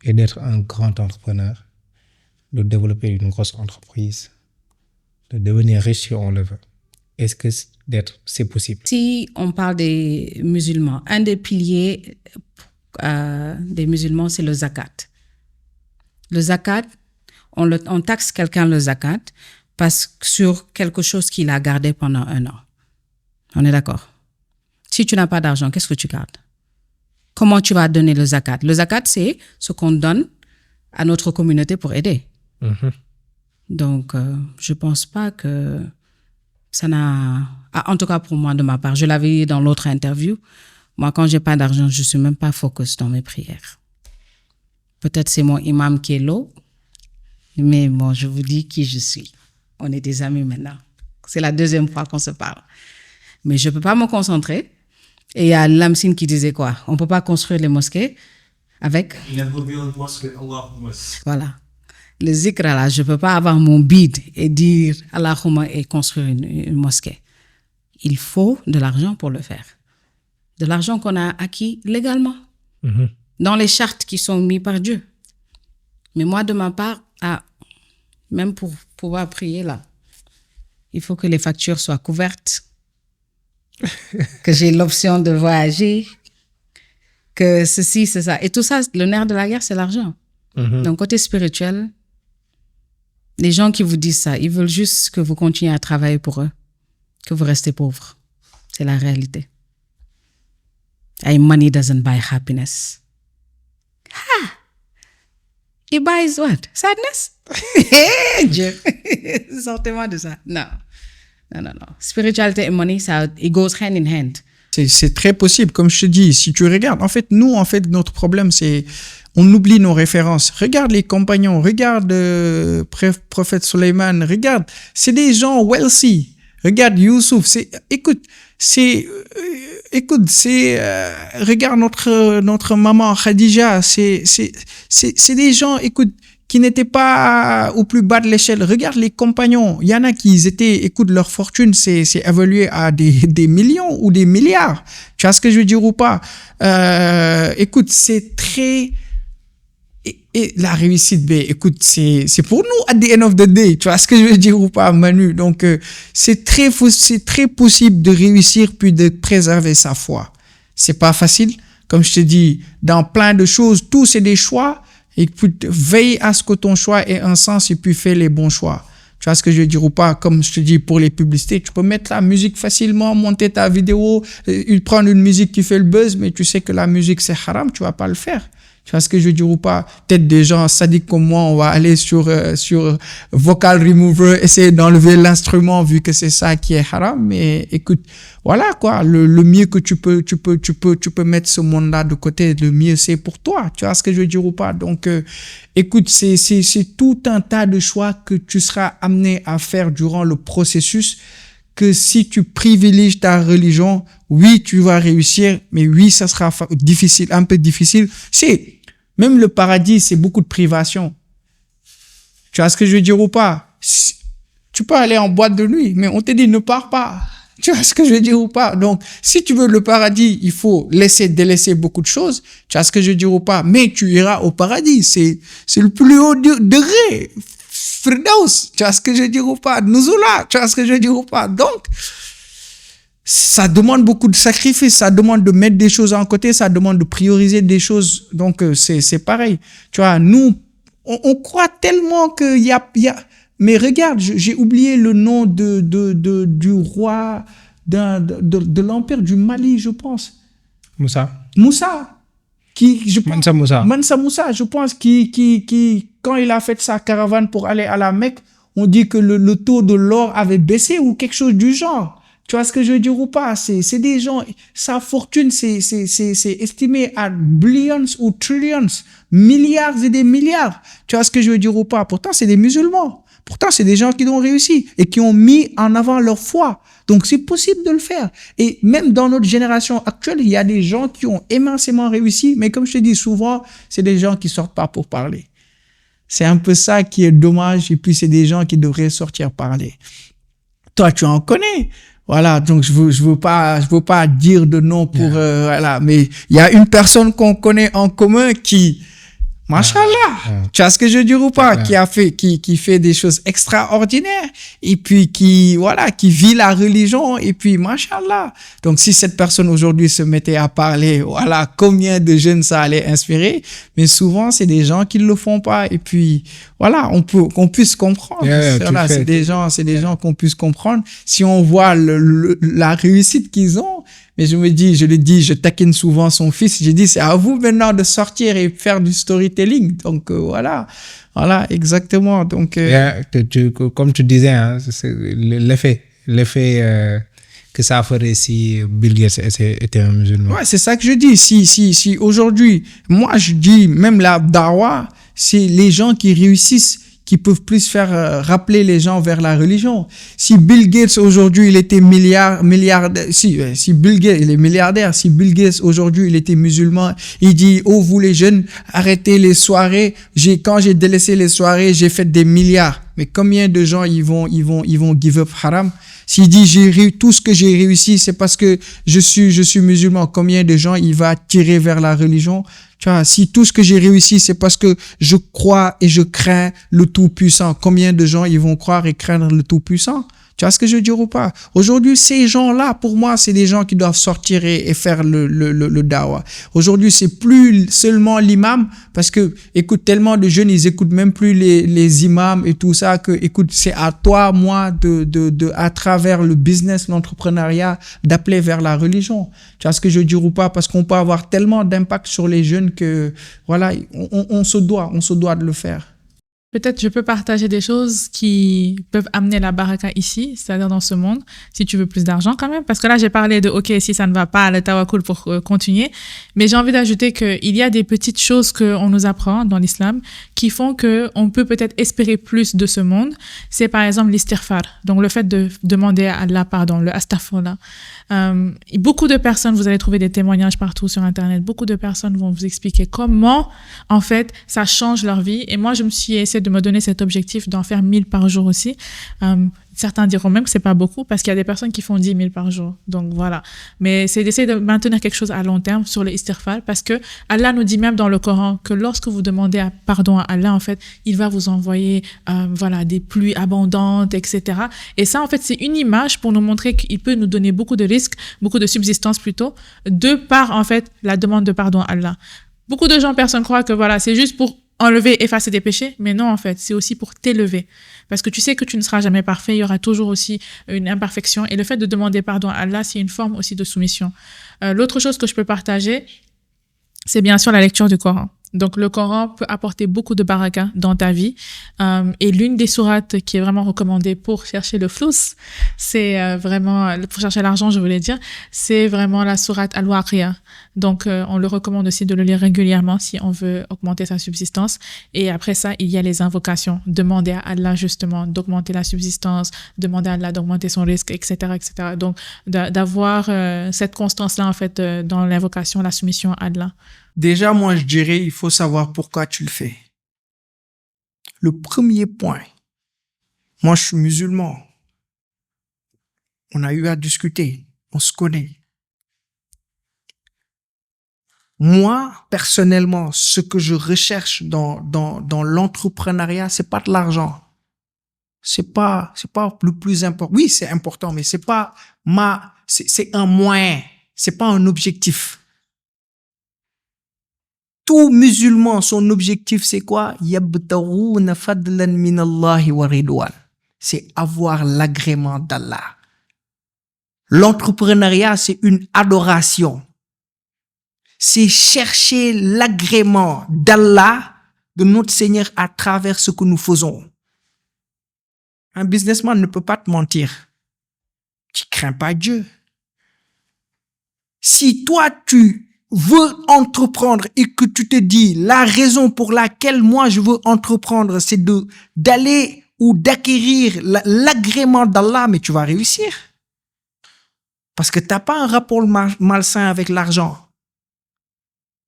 et d'être un grand entrepreneur, de développer une grosse entreprise, de devenir riche si on le veut? Est-ce que c'est possible? Si on parle des musulmans, un des piliers des musulmans, c'est le zakat. Le zakat, on taxe quelqu'un le zakat sur quelque chose qu'il a gardé pendant 1 an. On est d'accord? Si tu n'as pas d'argent, qu'est-ce que tu gardes? Comment tu vas donner le zakat? Le zakat, c'est ce qu'on donne à notre communauté pour aider. Donc, je pense pas que ça n'a... En tout cas, pour moi, de ma part, je l'avais dit dans l'autre interview. Moi, quand j'ai pas d'argent, je suis même pas focus dans mes prières. Peut-être c'est mon imam qui est là, mais bon, je vous dis qui je suis. On est des amis maintenant. C'est la 2e fois qu'on se parle. Mais je peux pas me concentrer. Et il y a Lamsine qui disait quoi? On peut pas construire les mosquées avec... Voilà. Le zikr là, je peux pas avoir mon bide et dire Allahumma et construire une mosquée. Il faut de l'argent pour le faire. De l'argent qu'on a acquis légalement. Dans les chartes qui sont mises par Dieu. Mais moi, de ma part, même pour pouvoir prier là, il faut que les factures soient couvertes, que j'ai l'option de voyager, que ceci, c'est ça. Et tout ça, le nerf de la guerre, c'est l'argent. Donc, côté spirituel, les gens qui vous disent ça, ils veulent juste que vous continuez à travailler pour eux, que vous restez pauvre. C'est la réalité. And money doesn't buy happiness. It buys what? Sadness? Dieu, sortez-moi de ça. Non. Spiritualité et money, ça, it goes hand in hand. C'est très possible, comme je te dis, si tu regardes, en fait, notre problème, c'est, on oublie nos références. Regarde les compagnons, regarde prophète Suleiman, regarde, c'est des gens wealthy. Regarde Youssouf, regarde notre maman Khadija, c'est des gens, qui n'étaient pas au plus bas de l'échelle. Regarde les compagnons. Il y en a qui étaient, leur fortune, c'est évalué à des millions ou des milliards. Tu vois ce que je veux dire ou pas? C'est très, et la réussite, c'est pour nous, at the end of the day. Tu vois ce que je veux dire ou pas, Manu? Donc, c'est très possible de réussir puis de préserver sa foi. C'est pas facile. Comme je te dis, dans plein de choses, tout c'est des choix. Et puis, veille à ce que ton choix ait un sens et puis fais les bons choix. Tu vois ce que je veux dire ou pas? Comme je te dis, pour les publicités, tu peux mettre la musique facilement, monter ta vidéo, prendre une musique qui fait le buzz, mais tu sais que la musique c'est haram, tu vas pas le faire. Tu vois ce que je veux dire ou pas? Peut-être des gens sadiques comme moi, on va aller sur Vocal Remover, essayer d'enlever l'instrument vu que c'est ça qui est haram. Mais écoute, voilà quoi, le mieux que tu peux mettre ce monde-là de côté, le mieux c'est pour toi. Tu vois ce que je veux dire ou pas? Donc, écoute, c'est tout un tas de choix que tu seras amené à faire durant le processus. Que si tu privilégies ta religion, oui, tu vas réussir, mais oui, ça sera difficile, un peu difficile. Même le paradis, c'est beaucoup de privation. Tu vois ce que je veux dire ou pas? Tu peux aller en boîte de nuit, mais on te dit ne pars pas. Tu vois ce que je veux dire ou pas? Donc, si tu veux le paradis, il faut délaisser beaucoup de choses. Tu vois ce que je veux dire ou pas? Mais tu iras au paradis. C'est le plus haut degré. Firdaus, tu vois ce que je veux dire ou pas? Nuzula, tu vois ce que je veux dire ou pas? Donc, ça demande beaucoup de sacrifices, ça demande de mettre des choses en côté, ça demande de prioriser des choses. Donc, c'est pareil. Tu vois, nous, on croit tellement qu'il y a... Mais regarde, j'ai oublié le nom du roi de l'empire du Mali, je pense. Moussa. Mansa Moussa, je pense, qui quand il a fait sa caravane pour aller à la Mecque, on dit que le taux de l'or avait baissé ou quelque chose du genre. Tu vois ce que je veux dire ou pas? C'est des gens, sa fortune, c'est estimé à billions ou trillions, milliards et des milliards. Tu vois ce que je veux dire ou pas? Pourtant, c'est des musulmans. Pourtant, c'est des gens qui ont réussi et qui ont mis en avant leur foi. Donc, c'est possible de le faire. Et même dans notre génération actuelle, il y a des gens qui ont immensément réussi. Mais comme je te dis, souvent, c'est des gens qui sortent pas pour parler. C'est un peu ça qui est dommage. Et puis, c'est des gens qui devraient sortir parler. Toi, tu en connais. Voilà. Donc, je veux pas dire de nom pour, voilà. Mais il y a une personne qu'on connaît en commun qui, Machallah, tu vois ce que je veux dire ou pas, qui fait des choses extraordinaires et puis qui vit la religion et puis Machallah. Donc si cette personne aujourd'hui se mettait à parler, voilà, combien de jeunes ça allait inspirer, mais souvent c'est des gens qui le font pas et puis voilà, qu'on puisse comprendre. Voilà, c'est des gens qu'on puisse comprendre si on voit la réussite qu'ils ont. Mais je le dis, je taquine souvent son fils. Je dis, c'est à vous maintenant de sortir et faire du storytelling. Donc, voilà, exactement. Donc, comme tu disais, hein, c'est l'effet que ça ferait si Bill Gates était un musulman. Ouais, c'est ça que je dis. Si aujourd'hui, moi, je dis, même la dawa, c'est les gens qui réussissent, qui peuvent plus faire rappeler les gens vers la religion. Si Bill Gates aujourd'hui il était milliardaire, si Bill Gates il est milliardaire, si Bill Gates aujourd'hui il était musulman, il dit oh vous les jeunes arrêtez les soirées, quand j'ai délaissé les soirées j'ai fait des milliards. Mais combien de gens ils vont give up haram? S'il dit tout ce que j'ai réussi c'est parce que je suis musulman, combien de gens il va tirer vers la religion? Tu vois, si tout ce que j'ai réussi, c'est parce que je crois et je crains le Tout-Puissant, combien de gens ils vont croire et craindre le Tout-Puissant? Tu vois ce que je veux dire ou pas? Aujourd'hui, ces gens-là, pour moi, c'est des gens qui doivent sortir et faire le dawa. Aujourd'hui, c'est plus seulement l'imam, parce que, écoute, tellement de jeunes, ils écoutent même plus les imams et tout ça, que, écoute, c'est à toi, moi, à travers le business, l'entrepreneuriat, d'appeler vers la religion. Tu vois ce que je veux dire ou pas? Parce qu'on peut avoir tellement d'impact sur les jeunes que, voilà, on se doit de le faire. Peut-être je peux partager des choses qui peuvent amener la baraka ici, c'est-à-dire dans ce monde, si tu veux plus d'argent quand même. Parce que là, j'ai parlé de, OK, si ça ne va pas, le tawakkul pour continuer. Mais j'ai envie d'ajouter qu'il y a des petites choses qu'on nous apprend dans l'islam qui font qu'on peut peut-être espérer plus de ce monde. C'est par exemple l'istighfar, donc le fait de demander à Allah pardon, le astaghfirullah. Beaucoup de personnes, vous allez trouver des témoignages partout sur Internet, beaucoup de personnes vont vous expliquer comment, en fait, ça change leur vie. Et moi, je me suis essayé de me donner cet objectif d'en faire 1000 par jour aussi. Certains diront même que c'est pas beaucoup parce qu'il y a des personnes qui font 10 000 par jour. Donc voilà. Mais c'est d'essayer de maintenir quelque chose à long terme sur le istighfar parce que Allah nous dit même dans le Coran que lorsque vous demandez pardon à Allah, en fait, il va vous envoyer, voilà, des pluies abondantes, etc. Et ça, en fait, c'est une image pour nous montrer qu'il peut nous donner beaucoup de risques, beaucoup de subsistance plutôt, de par, en fait, la demande de pardon à Allah. Beaucoup de gens, personnes croient que voilà, c'est juste pour enlever, effacer des péchés, mais non, en fait, c'est aussi pour t'élever. Parce que tu sais que tu ne seras jamais parfait, il y aura toujours aussi une imperfection. Et le fait de demander pardon à Allah, c'est une forme aussi de soumission. L'autre chose que je peux partager, c'est bien sûr la lecture du Coran. Donc, le Coran peut apporter beaucoup de baraka dans ta vie. Et l'une des sourates qui est vraiment recommandée pour chercher le flous, c'est vraiment, pour chercher l'argent, je voulais dire, c'est vraiment la sourate Al-Waqi'a. Donc, on le recommande aussi de le lire régulièrement si on veut augmenter sa subsistance. Et après ça, il y a les invocations. Demander à Allah, justement, d'augmenter la subsistance, demander à Allah d'augmenter son risque, etc., etc. Donc, d'avoir cette constance-là, en fait, dans l'invocation, la soumission à Allah. Déjà, moi, je dirais, il faut savoir pourquoi tu le fais. Le premier point, moi, je suis musulman. On a eu à discuter. On se connaît. Moi, personnellement, ce que je recherche dans l'entrepreneuriat, c'est pas de l'argent. C'est pas le plus important. Oui, c'est important, mais c'est pas c'est un moyen. C'est pas un objectif. Tout musulman, son objectif, c'est quoi? Yabtaghouna fadlan min Allahi wa ridwan. C'est avoir l'agrément d'Allah. L'entrepreneuriat, c'est une adoration. C'est chercher l'agrément d'Allah, de notre Seigneur, à travers ce que nous faisons. Un businessman ne peut pas te mentir. Tu crains pas Dieu. Si toi, tu veux entreprendre et que tu te dis la raison pour laquelle moi je veux entreprendre, c'est d'aller ou d'acquérir l'agrément d'Allah, mais tu vas réussir. Parce que t'as pas un rapport malsain avec l'argent.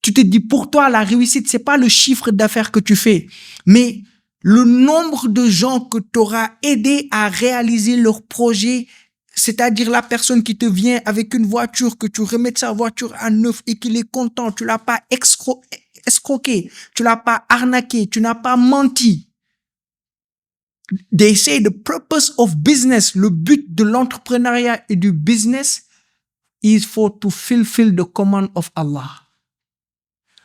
Tu te dis, pour toi, la réussite, c'est pas le chiffre d'affaires que tu fais, mais le nombre de gens que tu auras aidé à réaliser leur projet. C'est-à-dire la personne qui te vient avec une voiture, que tu remets sa voiture à neuf et qu'il est content, tu l'as pas escroqué, tu l'as pas arnaqué, tu n'as pas menti. They say the purpose of business, le but de l'entrepreneuriat et du business is for to fulfill the command of Allah.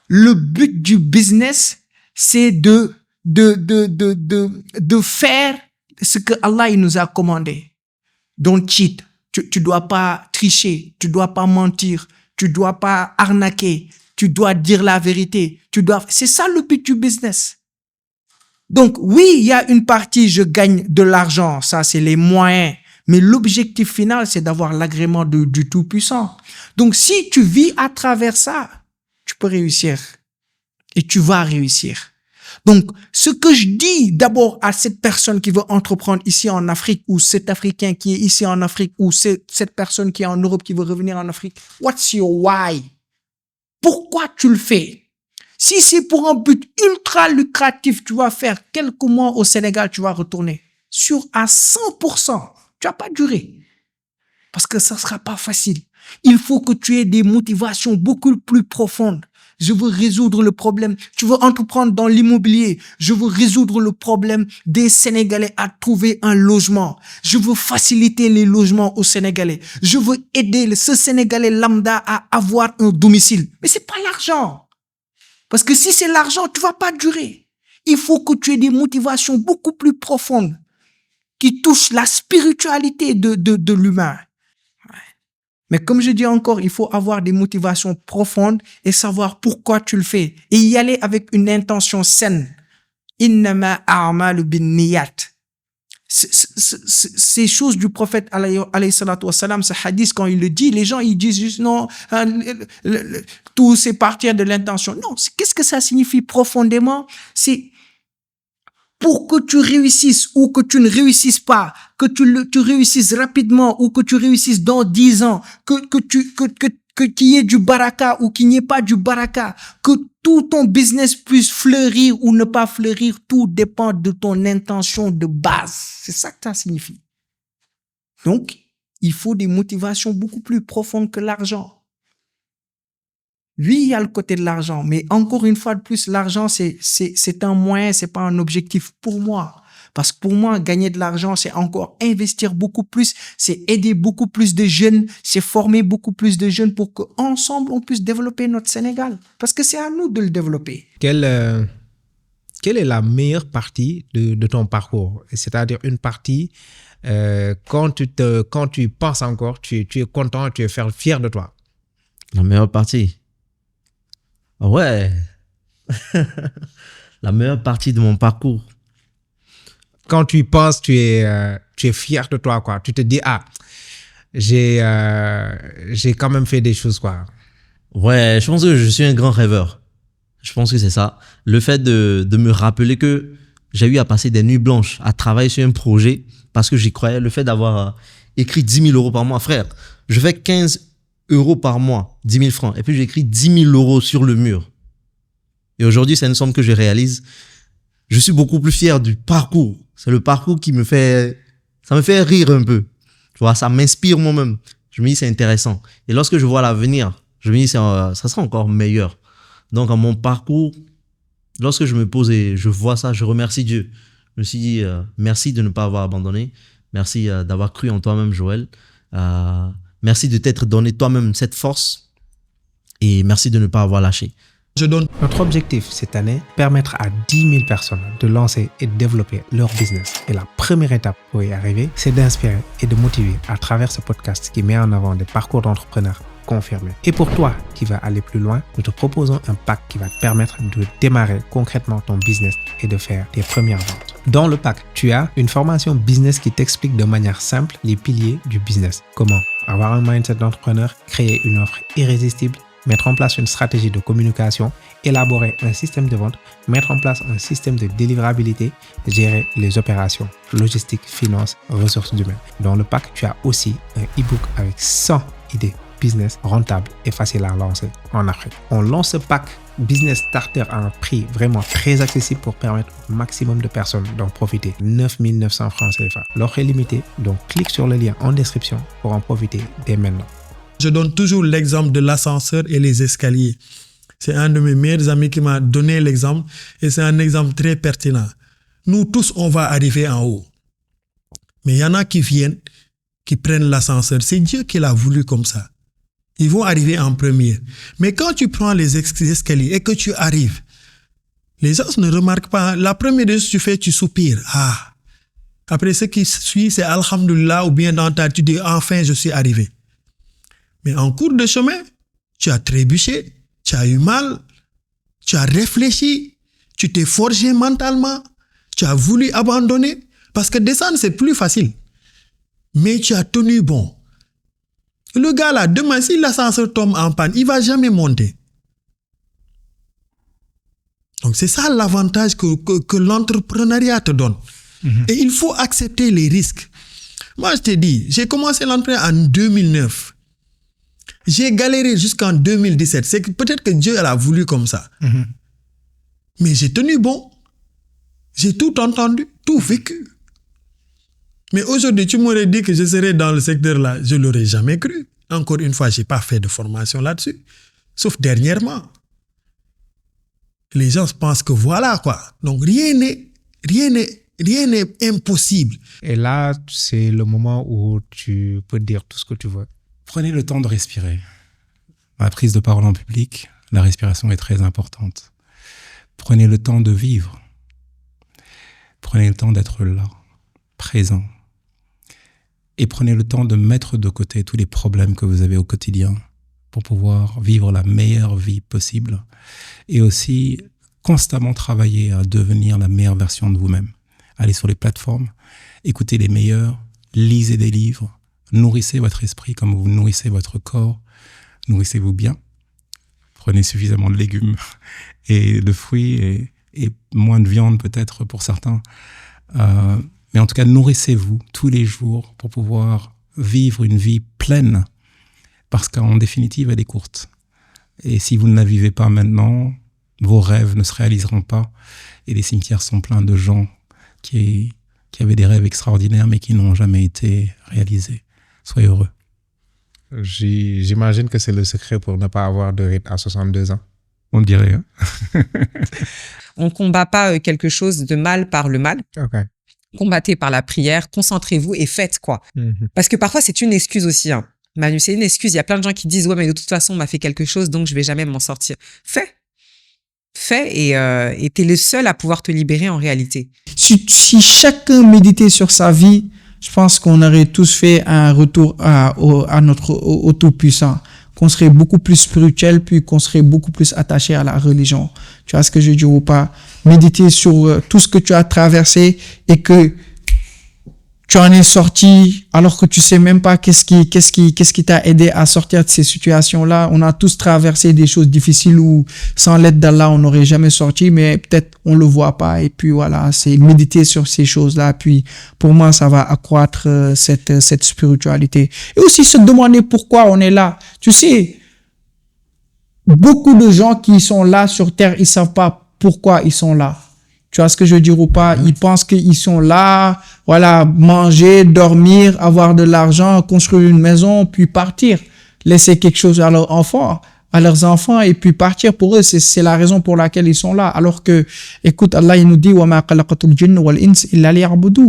Le but du business, c'est de faire ce que Allah il nous a commandé. Don't cheat. Tu dois pas tricher. Tu dois pas mentir. Tu dois pas arnaquer. Tu dois dire la vérité. C'est ça le but du business. Donc, oui, il y a une partie, je gagne de l'argent. Ça, c'est les moyens. Mais l'objectif final, c'est d'avoir l'agrément du Tout-Puissant. Donc, si tu vis à travers ça, tu peux réussir. Et tu vas réussir. Donc, ce que je dis d'abord à cette personne qui veut entreprendre ici en Afrique, ou cet Africain qui est ici en Afrique, ou cette personne qui est en Europe qui veut revenir en Afrique, what's your why? Pourquoi tu le fais? Si c'est pour un but ultra lucratif, tu vas faire quelques mois au Sénégal, tu vas retourner. Sûr à 100%. Tu vas pas durer. Parce que ça sera pas facile. Il faut que tu aies des motivations beaucoup plus profondes. Je veux résoudre le problème. Tu veux entreprendre dans l'immobilier. Je veux résoudre le problème des Sénégalais à trouver un logement. Je veux faciliter les logements aux Sénégalais. Je veux aider ce Sénégalais lambda à avoir un domicile. Mais c'est pas l'argent. Parce que si c'est l'argent, tu vas pas durer. Il faut que tu aies des motivations beaucoup plus profondes qui touchent la spiritualité de l'humain. Mais comme je dis encore, il faut avoir des motivations profondes et savoir pourquoi tu le fais. Et y aller avec une intention saine. Innama a'malu binniyat. Ces choses du prophète alayhi salatu wassalam, ce hadith, quand il le dit, les gens ils disent juste non, tout c'est partir de l'intention. Non, qu'est-ce que ça signifie profondément? C'est pour que tu réussisses ou que tu ne réussisses pas, que tu réussisses rapidement ou que tu réussisses dans 10 ans, qu'il y ait du baraka ou qu'il n'y ait pas du baraka, que tout ton business puisse fleurir ou ne pas fleurir, tout dépend de ton intention de base. C'est ça que ça signifie. Donc, il faut des motivations beaucoup plus profondes que l'argent. Oui, il y a le côté de l'argent, mais encore une fois de plus, l'argent, c'est un moyen, c'est pas un objectif pour moi. Parce que pour moi, gagner de l'argent, c'est encore investir beaucoup plus, c'est aider beaucoup plus de jeunes, c'est former beaucoup plus de jeunes pour qu'ensemble, on puisse développer notre Sénégal. Parce que c'est à nous de le développer. Quelle est la meilleure partie de ton parcours? C'est-à-dire une partie, quand tu penses encore, tu es content, tu es fier de toi. La meilleure partie? Ouais. La meilleure partie de mon parcours. Quand tu penses, tu es fier de toi, quoi. Tu te dis, j'ai quand même fait des choses, quoi. Ouais, je pense que je suis un grand rêveur. Je pense que c'est ça. Le fait de me rappeler que j'ai eu à passer des nuits blanches à travailler sur un projet parce que j'y croyais. Le fait d'avoir écrit 10 000 euros par mois, frère. Je fais 15 euros par mois, 10 000 francs. Et puis j'ai écrit 10 000 euros sur le mur. Et aujourd'hui, c'est une somme que je réalise. Je suis beaucoup plus fier du parcours. C'est le parcours qui ça me fait rire un peu. Tu vois, ça m'inspire moi-même. Je me dis, c'est intéressant. Et lorsque je vois l'avenir, je me dis, ça sera encore meilleur. Donc, à mon parcours, lorsque je me pose et je vois ça, je remercie Dieu. Je me suis dit, merci de ne pas avoir abandonné. Merci d'avoir cru en toi-même, Joël. Merci de t'être donné toi-même cette force. Et merci de ne pas avoir lâché. Notre objectif cette année, permettre à 10 000 personnes de lancer et de développer leur business. Et la première étape pour y arriver, c'est d'inspirer et de motiver à travers ce podcast qui met en avant des parcours d'entrepreneurs confirmés. Et pour toi qui vas aller plus loin, nous te proposons un pack qui va te permettre de démarrer concrètement ton business et de faire tes premières ventes. Dans le pack, tu as une formation business qui t'explique de manière simple les piliers du business. Comment avoir un mindset d'entrepreneur, créer une offre irrésistible, mettre en place une stratégie de communication, élaborer un système de vente, mettre en place un système de délivrabilité, gérer les opérations, logistique, finance, ressources humaines. Dans le pack, tu as aussi un e-book avec 100 idées business rentables et faciles à lancer en Afrique. On lance ce pack Business Starter à un prix vraiment très accessible pour permettre au maximum de personnes d'en profiter. 9 900 francs CFA. L'offre est limitée, donc clique sur le lien en description pour en profiter dès maintenant. Je donne toujours l'exemple de l'ascenseur et les escaliers. C'est un de mes meilleurs amis qui m'a donné l'exemple et c'est un exemple très pertinent. Nous tous, on va arriver en haut. Mais il y en a qui viennent, qui prennent l'ascenseur. C'est Dieu qui l'a voulu comme ça. Ils vont arriver en premier. Mais quand tu prends les escaliers et que tu arrives, les gens ne remarquent pas. La première chose que tu fais, tu soupires. Après, ce qui suit, c'est Alhamdulillah ou bien dans ta tête, tu dis enfin, je suis arrivé. Mais en cours de chemin, tu as trébuché, tu as eu mal, tu as réfléchi, tu t'es forgé mentalement, tu as voulu abandonner. Parce que descendre, c'est plus facile. Mais tu as tenu bon. Le gars là, demain, si l'ascenseur tombe en panne, il ne va jamais monter. Donc c'est ça l'avantage que l'entrepreneuriat te donne. Et il faut accepter les risques. Moi, je te dis, j'ai commencé l'entrepreneuriat en 2009. J'ai galéré jusqu'en 2017. C'est que peut-être que Dieu a voulu comme ça. Mais j'ai tenu bon. J'ai tout entendu, tout vécu. Mais aujourd'hui, tu m'aurais dit que je serais dans le secteur là. Je ne l'aurais jamais cru. Encore une fois, je n'ai pas fait de formation là-dessus. Sauf dernièrement. Les gens pensent que voilà quoi. Donc rien n'est impossible. Et là, c'est le moment où tu peux dire tout ce que tu veux. Prenez le temps de respirer. Dans la prise de parole en public, la respiration est très importante. Prenez le temps de vivre. Prenez le temps d'être là, présent. Et prenez le temps de mettre de côté tous les problèmes que vous avez au quotidien pour pouvoir vivre la meilleure vie possible. Et aussi, constamment travailler à devenir la meilleure version de vous-même. Allez sur les plateformes, écoutez les meilleurs, lisez des livres, nourrissez votre esprit comme vous nourrissez votre corps, nourrissez-vous bien, prenez suffisamment de légumes et de fruits et moins de viande peut-être pour certains. Mais en tout cas, nourrissez-vous tous les jours pour pouvoir vivre une vie pleine parce qu'en définitive, elle est courte. Et si vous ne la vivez pas maintenant, vos rêves ne se réaliseront pas. Et les cimetières sont pleins de gens qui avaient des rêves extraordinaires mais qui n'ont jamais été réalisés. Soyez heureux. J'imagine que c'est le secret pour ne pas avoir de rythme à 62 ans. On dirait. Hein? On ne combat pas quelque chose de mal par le mal. Okay. Combattez par la prière, concentrez-vous et faites quoi. Parce que parfois, c'est une excuse aussi. Hein. Manu, c'est une excuse. Il y a plein de gens qui disent « Ouais, mais de toute façon, on m'a fait quelque chose, donc je vais jamais m'en sortir. » Fais et t'es le seul à pouvoir te libérer en réalité. Si chacun méditait sur sa vie, je pense qu'on aurait tous fait un retour au Tout-Puissant, qu'on serait beaucoup plus spirituel, puis qu'on serait beaucoup plus attaché à la religion. Tu vois ce que je dis ou pas? Méditer sur tout ce que tu as traversé et que tu en es sorti alors que tu sais même pas qu'est-ce qui t'a aidé à sortir de ces situations-là. On a tous traversé des choses difficiles où sans l'aide d'Allah, on n'aurait jamais sorti, mais peut-être on le voit pas. Et puis voilà, c'est méditer sur ces choses-là. Puis pour moi, ça va accroître cette spiritualité. Et aussi se demander pourquoi on est là. Tu sais, beaucoup de gens qui sont là sur Terre, ils savent pas pourquoi ils sont là. Tu vois ce que je veux dire ou pas? Ils pensent qu'ils sont là, voilà, manger, dormir, avoir de l'argent, construire une maison, puis partir. Laisser quelque chose à leurs enfants et puis partir. Pour eux, c'est la raison pour laquelle ils sont là. Alors que, écoute, Allah, il nous dit, wa ma khalaqatul jinna wal ins illa liya'budu.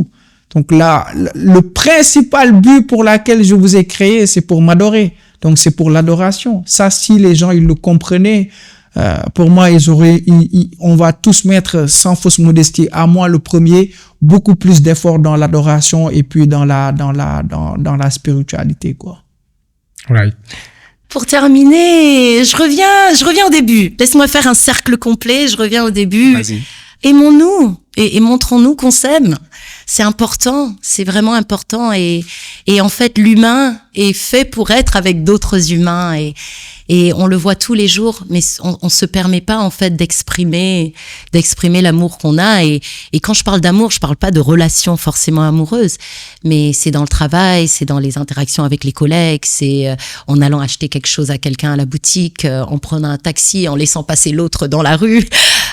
Donc là, le principal but pour lequel je vous ai créé, c'est pour m'adorer. Donc c'est pour l'adoration. Ça, si les gens, ils le comprenaient, pour moi, on va tous mettre, sans fausse modestie, à moi le premier, beaucoup plus d'efforts dans l'adoration et puis dans la spiritualité, quoi. Right. Pour terminer, je reviens au début. Laisse-moi faire un cercle complet. Je reviens au début. Vas-y. Aimons-nous et montrons-nous qu'on s'aime. C'est important, c'est vraiment important et en fait l'humain est fait pour être avec d'autres humains et on le voit tous les jours, mais on se permet pas en fait d'exprimer l'amour qu'on a et quand je parle d'amour, je parle pas de relations forcément amoureuses, mais c'est dans le travail, c'est dans les interactions avec les collègues, c'est en allant acheter quelque chose à quelqu'un à la boutique, en prenant un taxi, en laissant passer l'autre dans la rue.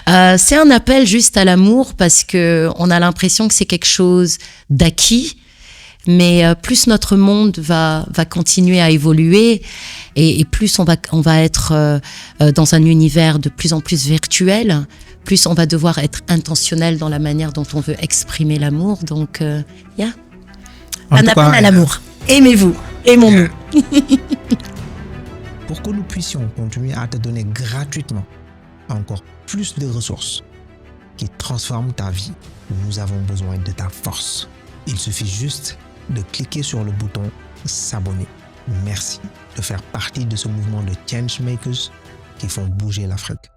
C'est un appel juste à l'amour parce que on a l'impression que c'est quelque chose d'acquis, mais plus notre monde va continuer à évoluer et plus on va être dans un univers de plus en plus virtuel, plus on va devoir être intentionnel dans la manière dont on veut exprimer l'amour. Donc, un appel à l'amour. Aimez-vous, aimons-nous. Pour que nous puissions continuer à te donner gratuitement encore plus de ressources qui transforment ta vie, nous avons besoin de ta force. Il suffit juste de cliquer sur le bouton s'abonner. Merci de faire partie de ce mouvement de changemakers qui font bouger l'Afrique.